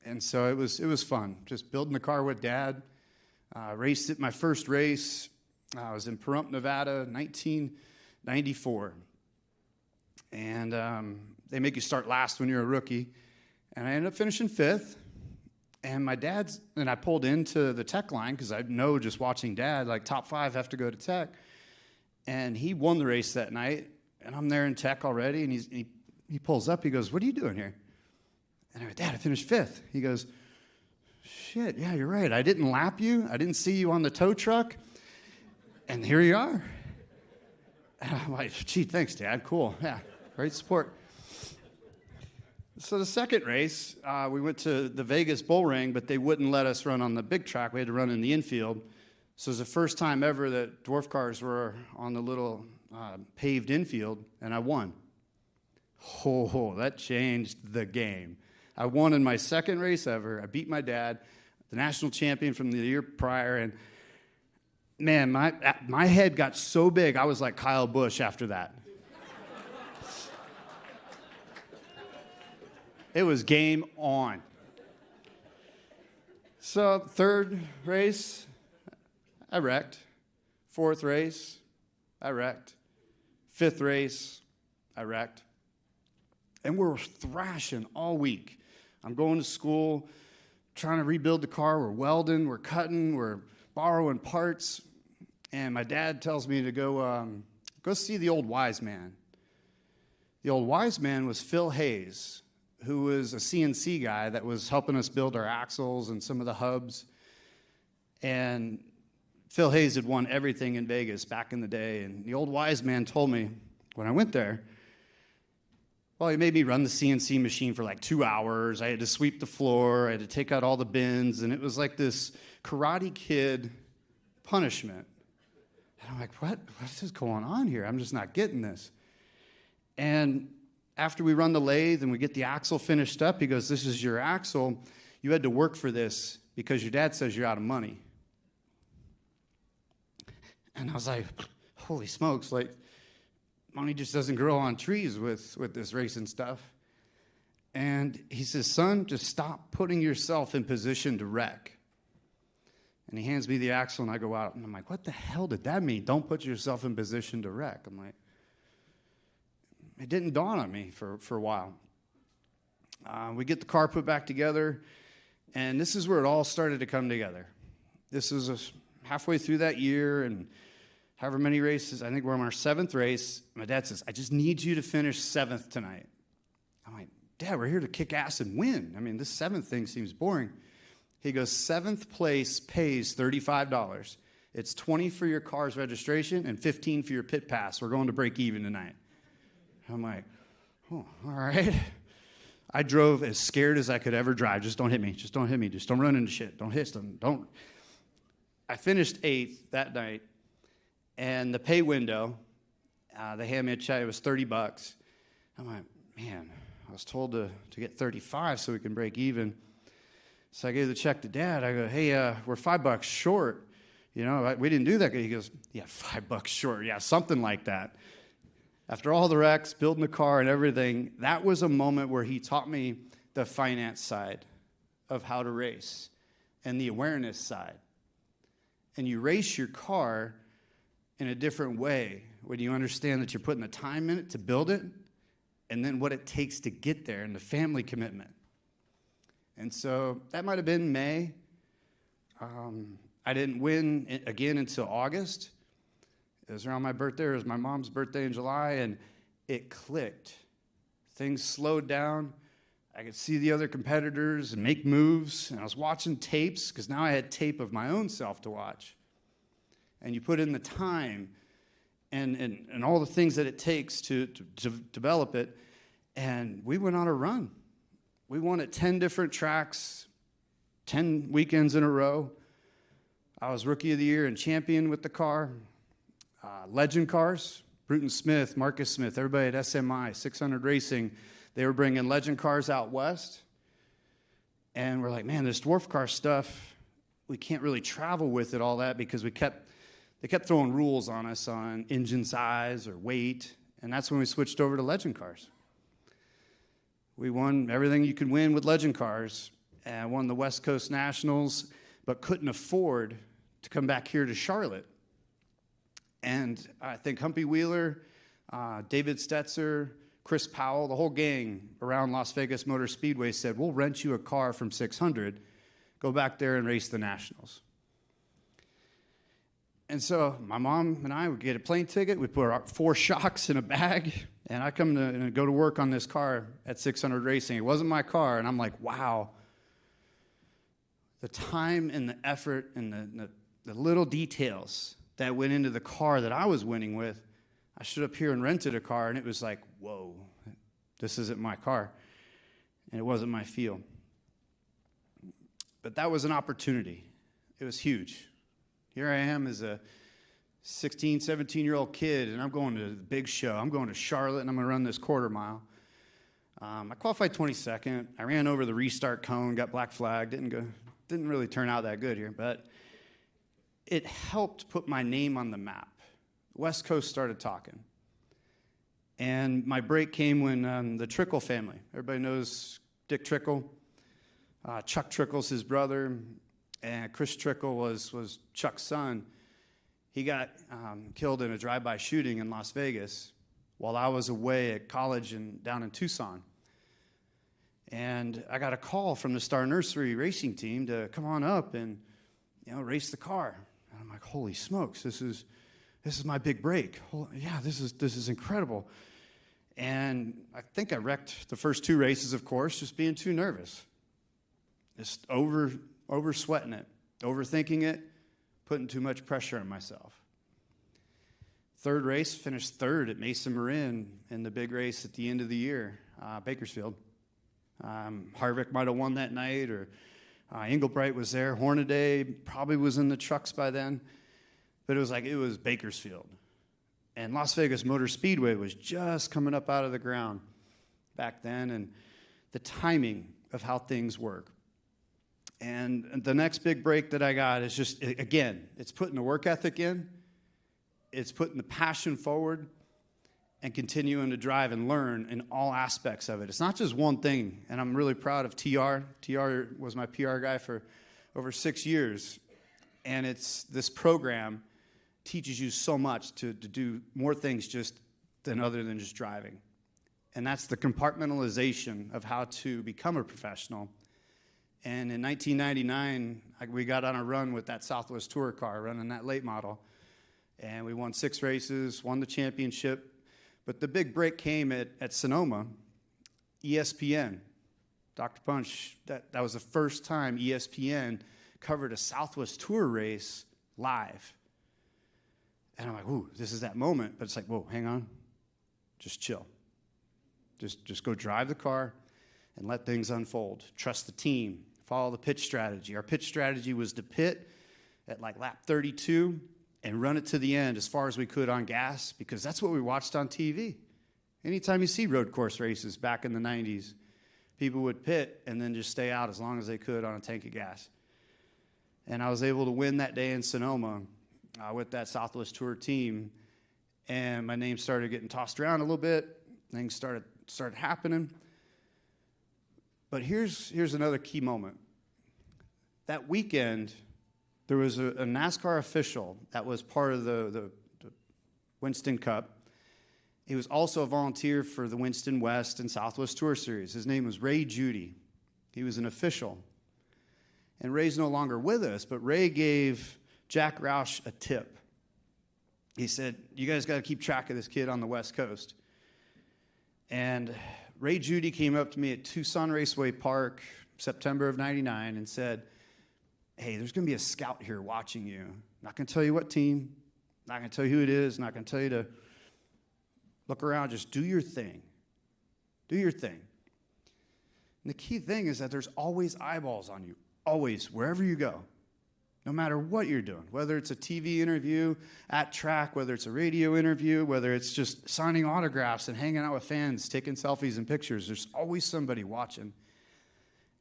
And so it was fun, just building the car with Dad. Raced at my first race. I was in Pahrump, Nevada, 1994. And they make you start last when you're a rookie. And I ended up finishing 5th. And I pulled into the tech line because I know just watching Dad, like top 5 have to go to tech. And he won the race that night. And I'm there in tech already. And he pulls up. He goes, what are you doing here? And I go, Dad, I finished 5th. He goes, shit, yeah, you're right. I didn't lap you. I didn't see you on the tow truck. And here you are. And I'm like, gee, thanks, Dad. Cool. Yeah, great support. So the second race, we went to the Vegas Bull Ring, but they wouldn't let us run on the big track. We had to run in the infield. So it was the first time ever that dwarf cars were on the little paved infield, and I won. Oh, that changed the game. I won in my second race ever. I beat my dad, the national champion from the year prior, and man, my head got so big, I was like Kyle Busch after that. It was game on. So, third race, I wrecked. Fourth race, I wrecked. Fifth race, I wrecked. And we're thrashing all week. I'm going to school, trying to rebuild the car. We're welding, we're cutting, we're borrowing parts. And my dad tells me to go see the old wise man. The old wise man was Phil Hayes, who was a CNC guy that was helping us build our axles and some of the hubs. And Phil Hayes had won everything in Vegas back in the day. And the old wise man told me when I went there, well, he made me run the CNC machine for like 2 hours. I had to sweep the floor. I had to take out all the bins. And it was like this Karate Kid punishment. And I'm like, what is going on here? I'm just not getting this. And after we run the lathe and we get the axle finished up, he goes, this is your axle. You had to work for this because your dad says you're out of money. And I was like, holy smokes, like, money just doesn't grow on trees with this racing stuff. And he says, son, just stop putting yourself in position to wreck. And he hands me the axle, and I go out, and I'm like, what the hell did that mean? Don't put yourself in position to wreck. I'm like, it didn't dawn on me for a while. We get the car put back together, and this is where it all started to come together. This is halfway through that year, and however many races, I think we're on our 7th race. My dad says, I just need you to finish 7th tonight. I'm like, Dad, we're here to kick ass and win. I mean, this 7th thing seems boring. He goes, 7th place pays $35. It's 20 for your car's registration and 15 for your pit pass. We're going to break even tonight. I'm like, oh, all right. I drove as scared as I could ever drive. Just don't hit me. Just don't hit me. Just don't run into shit. Don't hit them. Don't. I finished 8th that night, and the pay window, they handed me a check. It was $30. I'm like, man, I was told to get 35 so we can break even. So I gave the check to Dad. I go, hey, we're $5 short. You know, we didn't do that. He goes, yeah, $5 short. Yeah, something like that. After all the wrecks, building the car and everything, that was a moment where he taught me the finance side of how to race and the awareness side. And you race your car in a different way when you understand that you're putting the time in it to build it and then what it takes to get there and the family commitment. And so that might have been May. I didn't win again until August. It was around my birthday. It was my mom's birthday in July, and it clicked. Things slowed down. I could see the other competitors and make moves, and I was watching tapes because now I had tape of my own self to watch. And you put in the time and all the things that it takes to develop it, and we went on a run. We won at 10 different tracks, 10 weekends in a row. I was Rookie of the Year and champion with the car. Legend cars, Bruton Smith, Marcus Smith, everybody at SMI, 600 Racing, they were bringing legend cars out west. And we're like, man, this dwarf car stuff, we can't really travel with it, all that, because they kept throwing rules on us on engine size or weight. And that's when we switched over to legend cars. We won everything you could win with legend cars and won the West Coast Nationals, but couldn't afford to come back here to Charlotte. And I think Humpy Wheeler, David Stetzer, Chris Powell, the whole gang around Las Vegas Motor Speedway said, we'll rent you a car from 600, go back there and race the Nationals. And so my mom and I would get a plane ticket, we'd put our 4 shocks in a bag, and I come to go to work on this car at 600 Racing. It wasn't my car, and I'm like, wow. The time and the effort and the little details that went into the car that I was winning with, I stood up here and rented a car, and it was like, whoa, this isn't my car, and it wasn't my feel. But that was an opportunity. It was huge. Here I am as a 16, 17-year-old kid, and I'm going to the big show. I'm going to Charlotte, and I'm going to run this quarter mile. I qualified 22nd. I ran over the restart cone, got black flag, didn't really turn out that good here, but it helped put my name on the map. West Coast started talking. And my break came when the Trickle family, everybody knows Dick Trickle, Chuck Trickle's his brother, and Chris Trickle was Chuck's son. He got killed in a drive-by shooting in Las Vegas while I was away at college down in Tucson. And I got a call from the Star Nursery racing team to come on up and race the car. And I'm like, holy smokes, this is my big break. Yeah, this is incredible. And I think I wrecked the first 2 races, of course, just being too nervous. Just over sweating it, overthinking it, putting too much pressure on myself. 3rd race, finished 3rd at Mesa Marin in the big race at the end of the year, Bakersfield. Harvick might have won that night, or Englebright was there. Hornaday probably was in the trucks by then. But it was Bakersfield. And Las Vegas Motor Speedway was just coming up out of the ground back then, and the timing of how things work. And the next big break that I got is just, again, it's putting the work ethic in, it's putting the passion forward, and continuing to drive and learn in all aspects of it. It's not just one thing, and I'm really proud of TR. TR was my PR guy for over 6 years, and this program teaches you so much to do more things other than just driving. And that's the compartmentalization of how to become a professional. And in 1999, we got on a run with that Southwest Tour car, running that late model. And we won 6 races, won the championship. But the big break came at Sonoma, ESPN. Dr. Punch, that was the first time ESPN covered a Southwest Tour race live. And I'm like, ooh, this is that moment. But it's like, whoa, hang on. Just chill. Just go drive the car and let things unfold. Trust the team. Follow the pitch strategy. Our pitch strategy was to pit at like lap 32 and run it to the end as far as we could on gas, because that's what we watched on TV. Anytime you see road course races back in the 90s, people would pit and then just stay out as long as they could on a tank of gas. And I was able to win that day in Sonoma with that Southwest Tour team, and my name started getting tossed around a little bit. Things started happening. But here's another key moment. That weekend, there was a NASCAR official that was part of the Winston Cup. He was also a volunteer for the Winston West and Southwest Tour Series. His name was Ray Judy. He was an official. And Ray's no longer with us, but Ray gave Jack Roush a tip. He said, you guys got to keep track of this kid on the West Coast. And Ray Judy came up to me at Tucson Raceway Park, September of 99, and said, hey, there's going to be a scout here watching you. Not going to tell you what team, not going to tell you who it is, not going to tell you to look around, just do your thing. Do your thing. And the key thing is that there's always eyeballs on you, always, wherever you go, no matter what you're doing, whether it's a TV interview at track, whether it's a radio interview, whether it's just signing autographs and hanging out with fans, taking selfies and pictures, there's always somebody watching.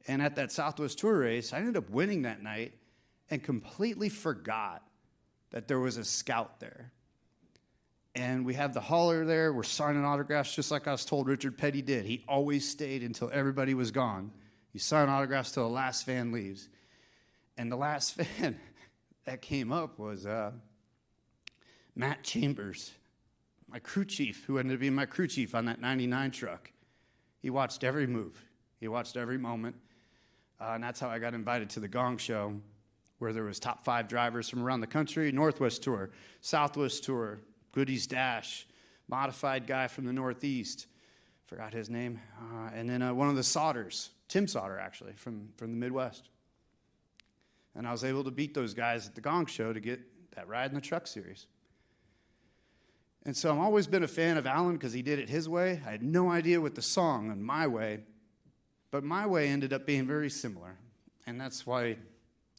And at that Southwest Tour race, I ended up winning that night and completely forgot that there was a scout there. And we have the hauler there. We're signing autographs just like I was told Richard Petty did. He always stayed until everybody was gone. You sign autographs till the last fan leaves. And the last fan that came up was Matt Chambers, my crew chief, who ended up being my crew chief on that 99 truck. He watched every move. He watched every moment. And that's how I got invited to the Gong Show, where there was top 5 drivers from around the country, Northwest Tour, Southwest Tour, Goody's Dash, modified guy from the Northeast, forgot his name, and then one of the Sodders, Tim Sodder, actually, from the Midwest. And I was able to beat those guys at the Gong Show to get that ride in the Truck Series. And so I've always been a fan of Alan because he did it his way. I had no idea what the song on My Way, but My Way ended up being very similar. And that's why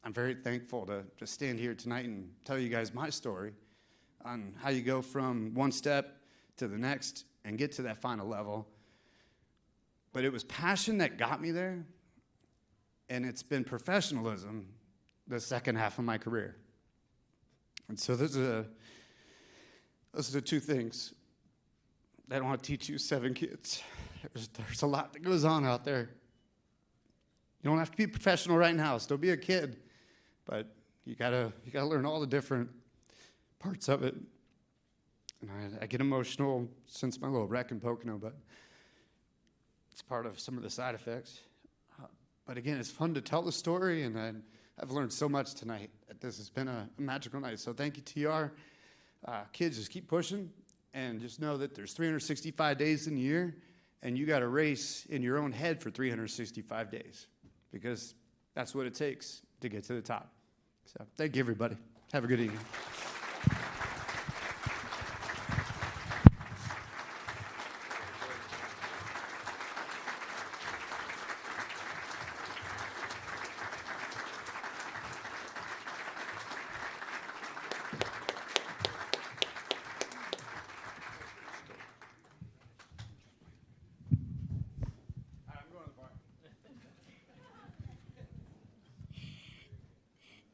I'm very thankful to stand here tonight and tell you guys my story on how you go from one step to the next and get to that final level. But it was passion that got me there, and it's been professionalism the second half of my career. And so those are the two things that I want to teach you 7 kids. There's a lot that goes on out there. You don't have to be professional right now. Still be a kid, but you gotta learn all the different parts of it. And I get emotional since my little wreck in Pocono, but it's part of some of the side effects. But again, it's fun to tell the story, and I've learned so much tonight. This has been a magical night. So thank you, TR. Kids, just keep pushing, and just know that there's 365 days in a year, and you got to race in your own head for 365 days, because that's what it takes to get to the top. So thank you, everybody. Have a good evening.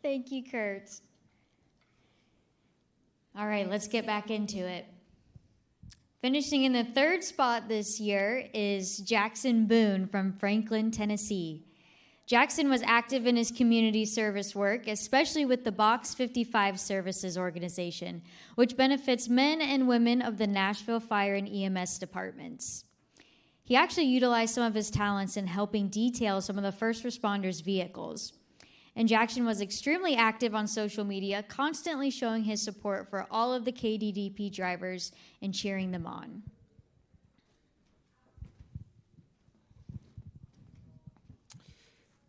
Thank you, Kurt. All right, let's get back into it. Finishing in the 3rd spot this year is Jackson Boone from Franklin, Tennessee. Jackson was active in his community service work, especially with the Box 55 Services organization, which benefits men and women of the Nashville Fire and EMS departments. He actually utilized some of his talents in helping detail some of the first responders' vehicles. And Jackson was extremely active on social media, constantly showing his support for all of the KDDP drivers and cheering them on.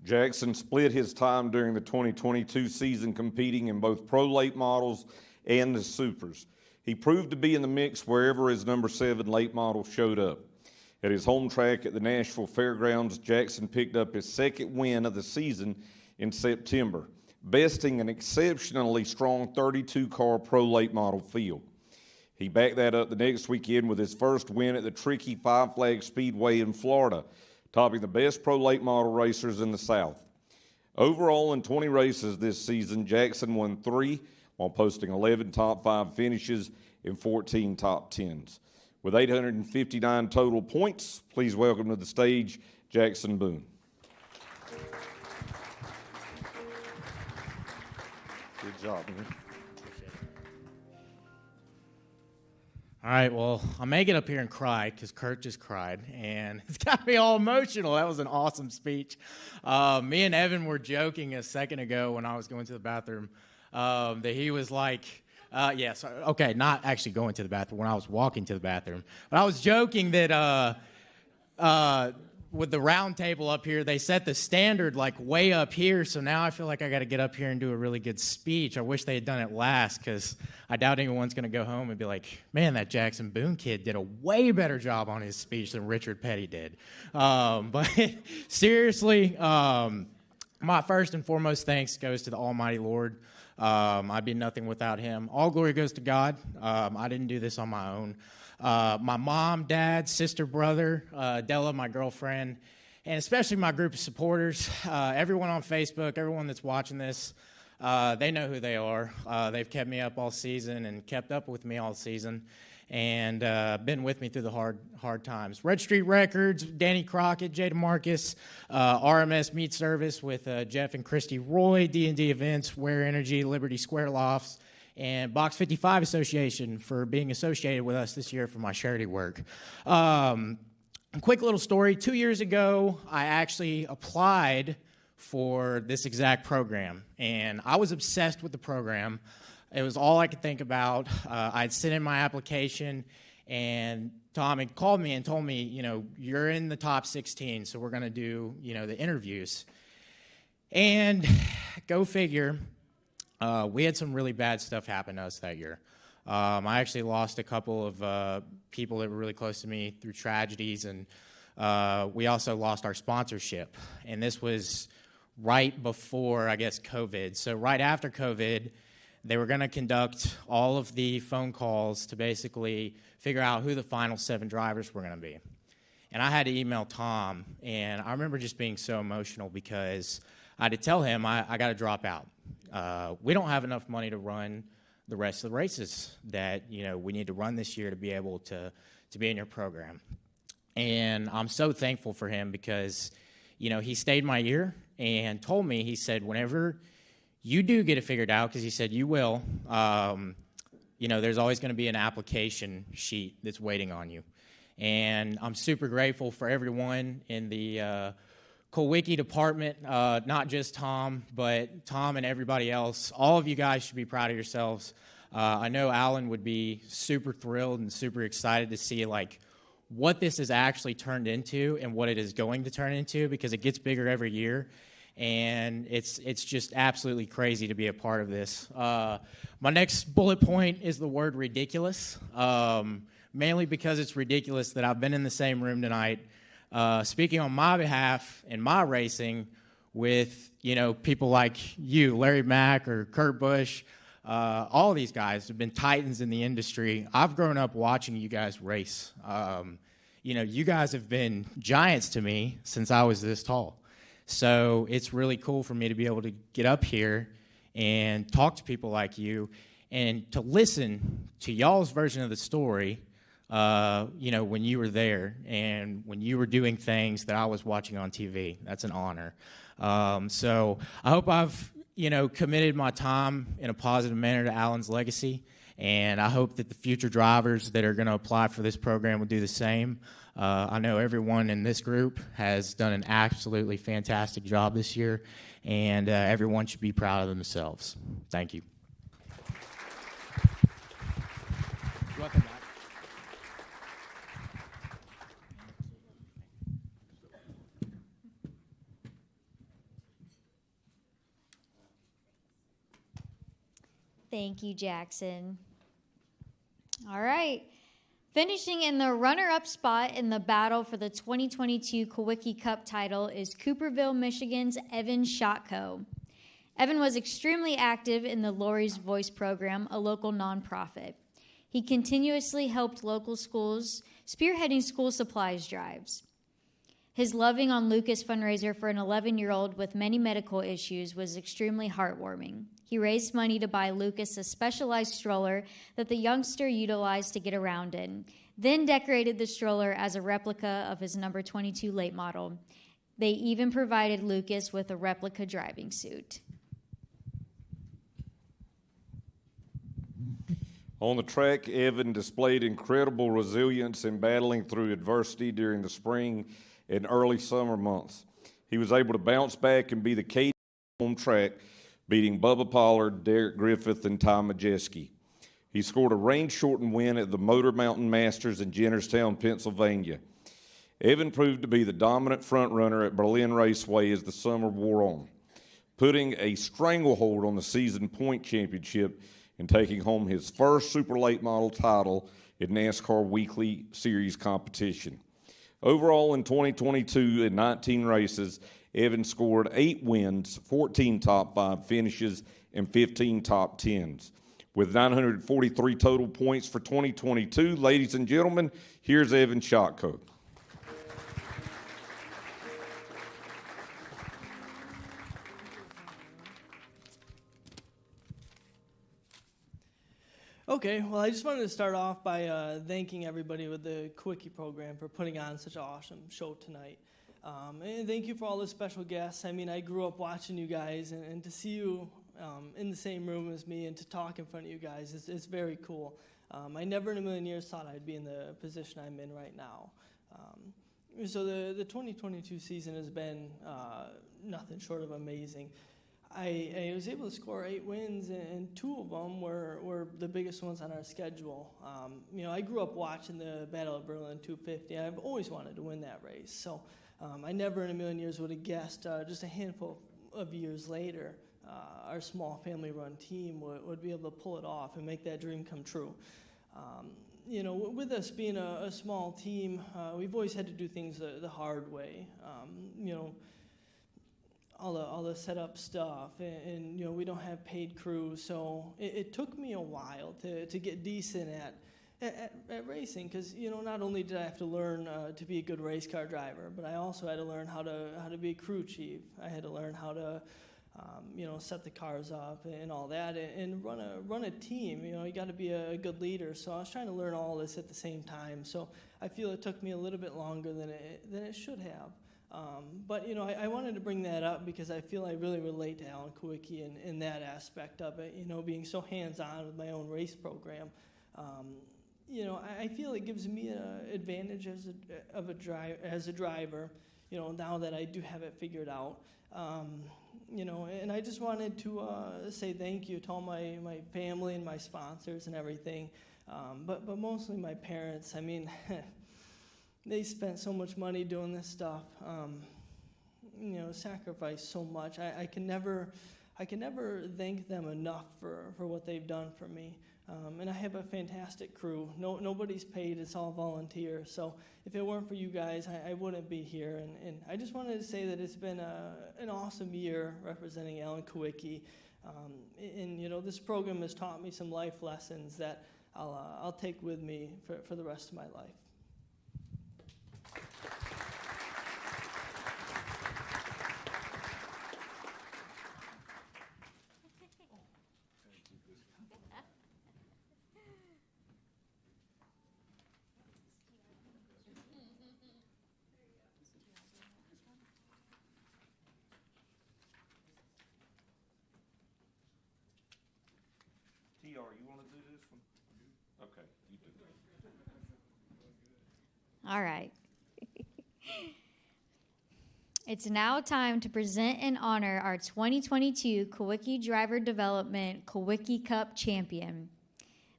Jackson split his time during the 2022 season competing in both pro late models and the supers. He proved to be in the mix wherever his number 7 late model showed up. At his home track at the Nashville Fairgrounds, Jackson picked up his second win of the season in September, besting an exceptionally strong 32-car pro late model field. He backed that up the next weekend with his first win at the tricky Five Flags Speedway in Florida, topping the best pro late model racers in the South. Overall, in 20 races this season, Jackson won 3 while posting 11 top 5 finishes and 14 top 10s. With 859 total points, please welcome to the stage Jackson Boone. Good job, man. All right, well, I may get up here and cry because Kurt just cried, and it's got me all emotional. That was an awesome speech. Me and Evan were joking a second ago when I was going to the bathroom that he was like, okay, not actually going to the bathroom, when I was walking to the bathroom. But I was joking that with the round table up here, they set the standard like way up here, so now I feel like I got to get up here and do a really good speech. I wish they had done it last, because I doubt anyone's going to go home and be like, man, that Jackson Boone kid did a way better job on his speech than Richard Petty did. But seriously, my first and foremost thanks goes to the Almighty Lord. I'd be nothing without him. All glory goes to God. I didn't do this on my own. My mom, dad, sister, brother, Della, my girlfriend, and especially my group of supporters, everyone on Facebook, everyone that's watching this, they know who they are. They've kept me up all season and kept up with me all season, and been with me through the hard times. Red Street Records, Danny Crockett, Jay DeMarcus, RMS Meat Service with Jeff and Christy Roy, D&D Events, Wear Energy, Liberty Square Lofts, and Box 55 Association for being associated with us this year for my charity work. Quick little story. 2 years ago, I actually applied for this exact program, and I was obsessed with the program. It was all I could think about. I'd sent in my application, and Tom had called me and told me, you're in the top 16, so we're going to do, the interviews. And go figure, we had some really bad stuff happen to us that year. I actually lost a couple of people that were really close to me through tragedies, and we also lost our sponsorship. And this was right before, I guess, COVID. So right after COVID, they were going to conduct all of the phone calls to basically figure out who the final 7 drivers were going to be. And I had to email Tom, and I remember just being so emotional because I had to tell him I got to drop out. We don't have enough money to run the rest of the races that we need to run this year to be able to be in your program. And I'm so thankful for him because he stayed my year and told me, he said, whenever you do get it figured out, because he said you will, there's always going to be an application sheet that's waiting on you. And I'm super grateful for everyone in the Kulwicki department, not just Tom, but Tom and everybody else. All of you guys should be proud of yourselves. I know Alan would be super thrilled and super excited to see what this has actually turned into and what it is going to turn into, because it gets bigger every year. And it's just absolutely crazy to be a part of this. My next bullet point is the word ridiculous, mainly because it's ridiculous that I've been in the same room tonight speaking on my behalf in my racing with, people like you, Larry Mack or Kurt Busch. All these guys have been titans in the industry. I've grown up watching you guys race. You guys have been giants to me since I was this tall. So it's really cool for me to be able to get up here and talk to people like you and to listen to y'all's version of the story, when you were there and when you were doing things that I was watching on TV. That's an honor. So I hope I've, committed my time in a positive manner to Alan's legacy, and I hope that the future drivers that are going to apply for this program will do the same. I know everyone in this group has done an absolutely fantastic job this year, and everyone should be proud of themselves. Thank you. Thank you, Jackson. All right. Finishing in the runner-up spot in the battle for the 2022 Kulwicki Cup title is Cooperville, Michigan's Evan Shotko. Evan was extremely active in the Lori's Voice program, a local nonprofit. He continuously helped local schools, spearheading school supplies drives. His Loving on Lucas fundraiser for an 11-year-old with many medical issues was extremely heartwarming. He raised money to buy Lucas a specialized stroller that the youngster utilized to get around in, then decorated the stroller as a replica of his number 22 late model. They even provided Lucas with a replica driving suit. On the track, Evan displayed incredible resilience in battling through adversity during the spring and early summer months. He was able to bounce back and be the KDDP home track, beating Bubba Pollard, Derek Griffith, and Tom Majeski. He scored a rain-shortened win at the Motor Mountain Masters in Jennerstown, Pennsylvania. Evan proved to be the dominant front-runner at Berlin Raceway as the summer wore on, putting a stranglehold on the season point championship and taking home his first super late model title in NASCAR Weekly Series competition. Overall, in 2022, in 19 races, Evan scored 8 wins, 14 top 5 finishes, and 15 top 10s. With 943 total points for 2022, ladies and gentlemen, here's Evan Shotko. Okay, well, I just wanted to start off by thanking everybody with the Kulwicki program for putting on such an awesome show tonight. And thank you for all the special guests. I mean, I grew up watching you guys, and to see you in the same room as me and to talk in front of you guys is very cool. I never in a million years thought I'd be in the position I'm in right now. So the 2022 season has been nothing short of amazing. I was able to score 8 wins, and 2 of them were the biggest ones on our schedule. I grew up watching the Battle of Berlin 250. I've always wanted to win that race. So I never in a million years would have guessed just a handful of years later our small family-run team would be able to pull it off and make that dream come true. With us being a small team, we've always had to do things the hard way. All the setup stuff, and we don't have paid crews, so it took me a while to get decent at racing, because not only did I have to learn to be a good race car driver, but I also had to learn how to be a crew chief. I had to learn how to set the cars up and all that, and run a team. You got to be a good leader. So I was trying to learn all this at the same time. So I feel it took me a little bit longer than it should have. But I wanted to bring that up because I feel I really relate to Alan Kulwicki in that aspect of it. Being so hands-on with my own race program. I feel it gives me an advantage as a driver. Now that I do have it figured out. And I just wanted to say thank you to all my family and my sponsors and everything. But mostly my parents. I mean. They spent so much money doing this stuff, sacrificed so much. I can never thank them enough for what they've done for me. And I have a fantastic crew. Nobody's paid. It's all volunteer. So if it weren't for you guys, I wouldn't be here. And I just wanted to say that it's been an awesome year representing Alan Kulwicki. This program has taught me some life lessons that I'll take with me for the rest of my life. TR, you want to do this one? Okay, you do. All right. It's now time to present and honor our 2022 Kulwicki Driver Development Kulwicki Cup champion.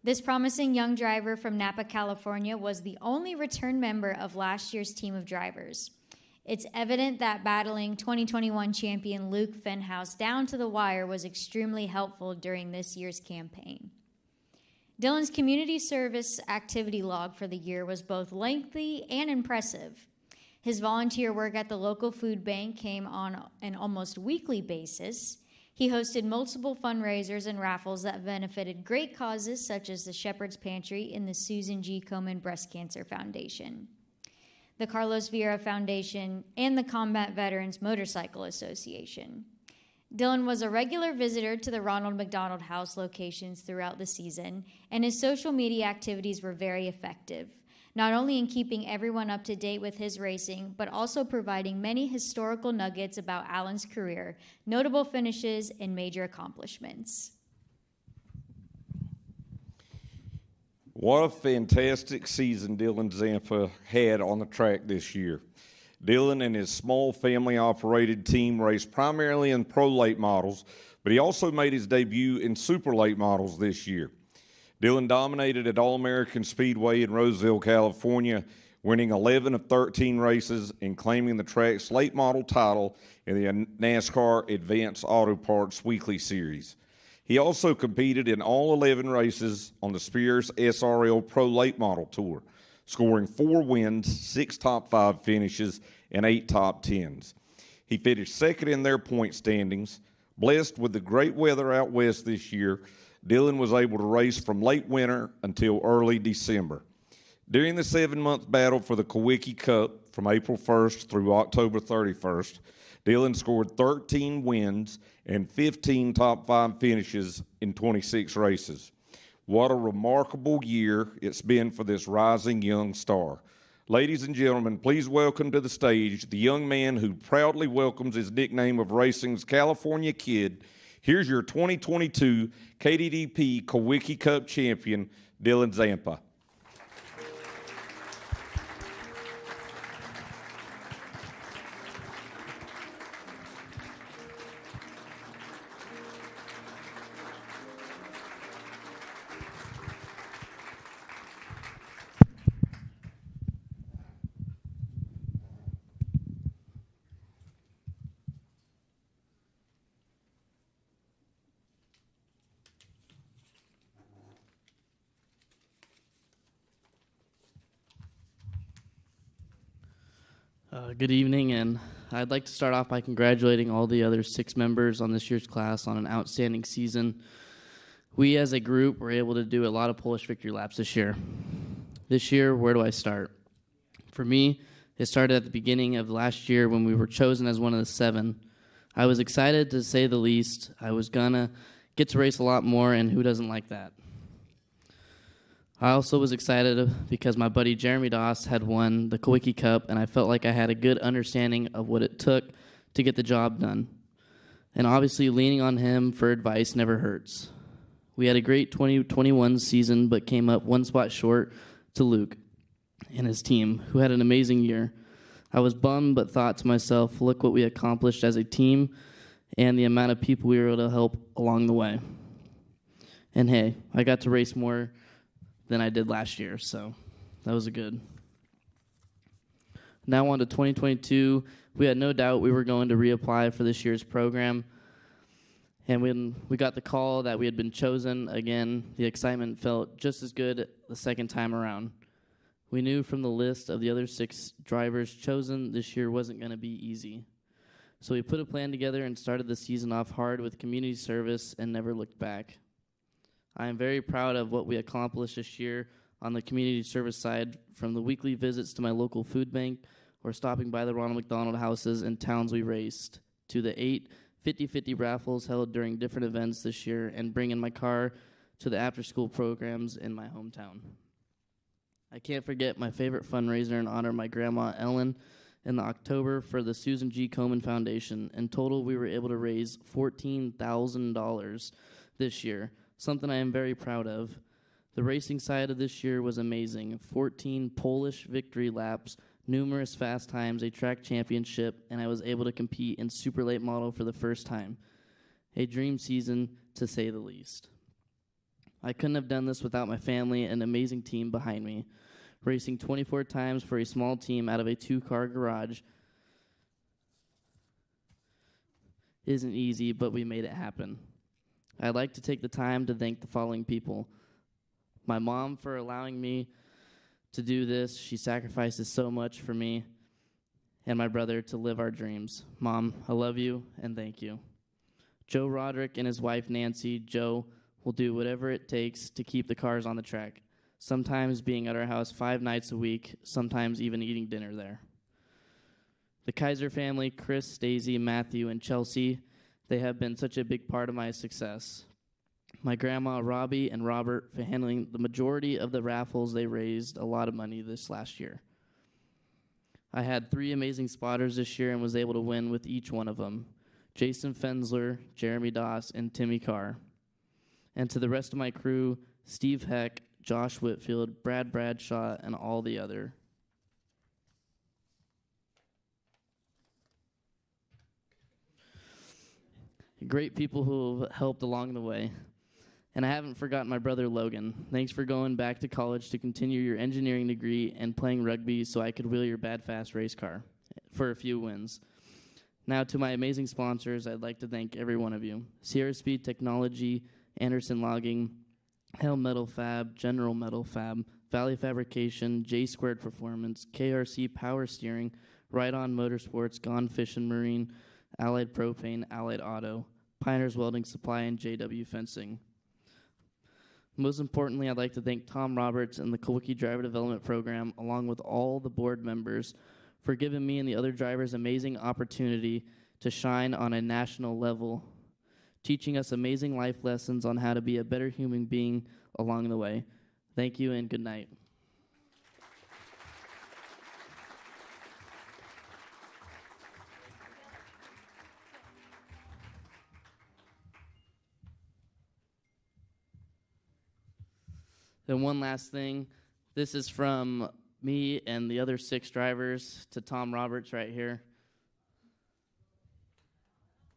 This promising young driver from Napa, California was the only return member of last year's team of drivers. It's evident that battling 2021 champion Luke Fenhouse down to the wire was extremely helpful during this year's campaign. Dylan's community service activity log for the year was both lengthy and impressive. His volunteer work at the local food bank came on an almost weekly basis. He hosted multiple fundraisers and raffles that benefited great causes such as the Shepherd's Pantry and the Susan G. Komen Breast Cancer Foundation, the Carlos Vieira Foundation, and the Combat Veterans Motorcycle Association. Dylan was a regular visitor to the Ronald McDonald House locations throughout the season, and his social media activities were very effective, not only in keeping everyone up to date with his racing, but also providing many historical nuggets about Alan's career, notable finishes, and major accomplishments. What a fantastic season Dylan Zampa had on the track this year. Dylan and his small family-operated team raced primarily in pro late models, but he also made his debut in super late models this year. Dylan dominated at All-American Speedway in Roseville, California, winning 11 of 13 races and claiming the track's late model title in the NASCAR Advanced Auto Parts Weekly Series. He also competed in all 11 races on the Spears SRL Pro Late Model Tour, scoring 4 wins, 6 top 5 finishes, and 8 top 10s. He finished second in their point standings. Blessed with the great weather out west this year, Dylan was able to race from late winter until early December. During the 7-month battle for the Kulwicki Cup from April 1st through October 31st, Dylan scored 13 wins and 15 top 5 finishes in 26 races. What a remarkable year it's been for this rising young star. Ladies and gentlemen, please welcome to the stage the young man who proudly welcomes his nickname of racing's California Kid. Here's your 2022 KDDP Kulwicki Cup champion, Dylan Zampa. Good evening, and I'd like to start off by congratulating all the other 6 members on this year's class on an outstanding season. We as a group were able to do a lot of Polish victory laps this year. This year, where do I start? For me, it started at the beginning of last year when we were chosen as one of the 7. I was excited, to say the least. I was gonna get to race a lot more, and who doesn't like that? I also was excited because my buddy Jeremy Doss had won the Kulwicki Cup, and I felt like I had a good understanding of what it took to get the job done. And obviously, leaning on him for advice never hurts. We had a great 2021 season, but came up 1 spot short to Luke and his team, who had an amazing year. I was bummed, but thought to myself, look what we accomplished as a team and the amount of people we were able to help along the way. And hey, I got to race more than I did last year, so that was good. Now on to 2022. We had no doubt we were going to reapply for this year's program, and when we got the call that we had been chosen again, the excitement felt just as good the second time around. We knew from the list of the other 6 drivers chosen this year wasn't going to be easy. So we put a plan together and started the season off hard with community service and never looked back. I am very proud of what we accomplished this year on the community service side, from the weekly visits to my local food bank or stopping by the Ronald McDonald houses in towns we raced, to the 8 50-50 raffles held during different events this year, and bringing my car to the after-school programs in my hometown. I can't forget my favorite fundraiser in honor of my grandma Ellen in October for the Susan G. Komen Foundation. In total, we were able to raise $14,000 this year, something I am very proud of. The racing side of this year was amazing. 14 Polish victory laps, numerous fast times, a track championship, and I was able to compete in super late model for the first time. A dream season, to say the least. I couldn't have done this without my family and amazing team behind me. Racing 24 times for a small team out of a 2-car garage isn't easy, but we made it happen. I'd like to take the time to thank the following people. My mom for allowing me to do this. She sacrifices so much for me and my brother to live our dreams. Mom, I love you and thank you. Joe Roderick and his wife Nancy. Joe will do whatever it takes to keep the cars on the track, sometimes being at our house 5 nights a week, sometimes even eating dinner there. The Kaiser family, Chris, Daisy, Matthew, and Chelsea, they have been such a big part of my success. My grandma, Robbie, and Robert for handling the majority of the raffles. They raised a lot of money this last year. I had 3 amazing spotters this year and was able to win with each one of them. Jason Fensler, Jeremy Doss, and Timmy Carr. And to the rest of my crew, Steve Heck, Josh Whitfield, Brad Bradshaw, and all the other. Great people who have helped along the way. And I haven't forgotten my brother Logan. Thanks for going back to college to continue your engineering degree and playing rugby so I could wheel your bad fast race car for a few wins. Now to my amazing sponsors, I'd like to thank every one of you. Sierra Speed Technology, Anderson Logging, Helm Metal Fab, General Metal Fab, Valley Fabrication, J Squared Performance, KRC Power Steering, Right On Motorsports, Gone Fish and Marine, Allied Propane, Allied Auto, Pioneers Welding Supply, and JW Fencing. Most importantly, I'd like to thank Tom Roberts and the Kulwicki Driver Development Program, along with all the board members, for giving me and the other drivers amazing opportunity to shine on a national level, teaching us amazing life lessons on how to be a better human being along the way. Thank you and good night. And one last thing, this is from me and the other 6 drivers to Tom Roberts right here.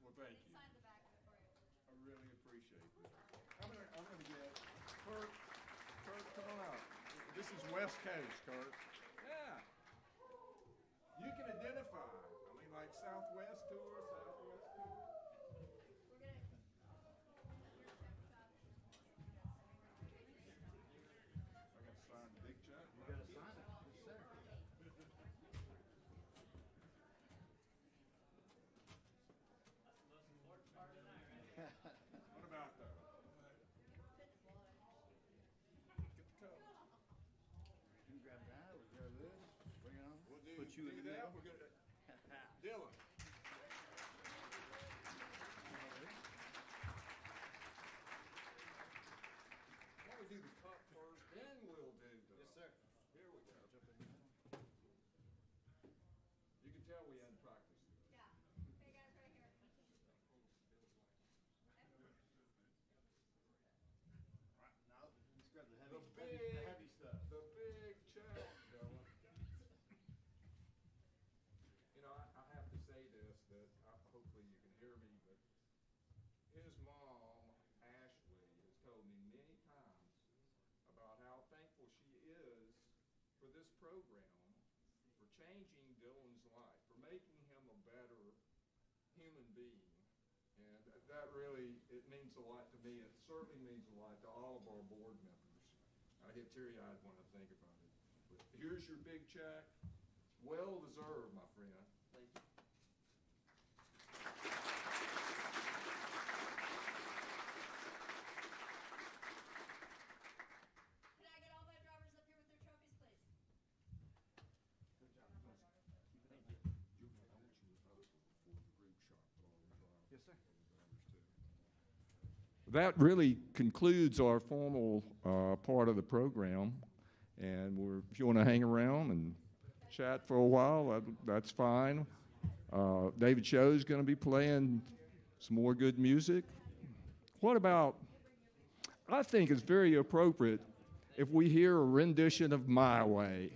Well, thank you. I really appreciate it. I'm gonna get Kurt, come on out. This is West Coast, Kurt. Yeah. You can identify. I mean, like Southwest Tour, Southwest Tour. I got to sign the big check. You got to sign it. Yes, sir. What about that? Get the cup. You can grab that, we'll grab this, bring it on. We'll Put you in the that. middle. We're gonna, Dylan. Why don't we do the cup first, then we'll do the. Yes, sir. Here we go. You can tell we hadn't practiced. Yeah. Hey guys, right here. Now, let's grab the The heavy stuff. The big check, Dylan. You know, I have to say this, that hopefully you can hear me, but his mom, Ashley, has told me many times about how thankful she is for this program, for changing Dylan's life, for making him a better human being. And that really, it means a lot to me. It certainly means a lot to all of our board members. I get teary-eyed when I think about it. But here's your big check. Well deserved, my friend. Thank you. Can I get all my drivers up here with their trophies, please? Good job. Thank you. Yes, sir. That really concludes our formal part of the program. And if you want to hang around and chat for a while, that's fine. David Show is going to be playing some more good music. What about, I think it's very appropriate if we hear a rendition of My Way.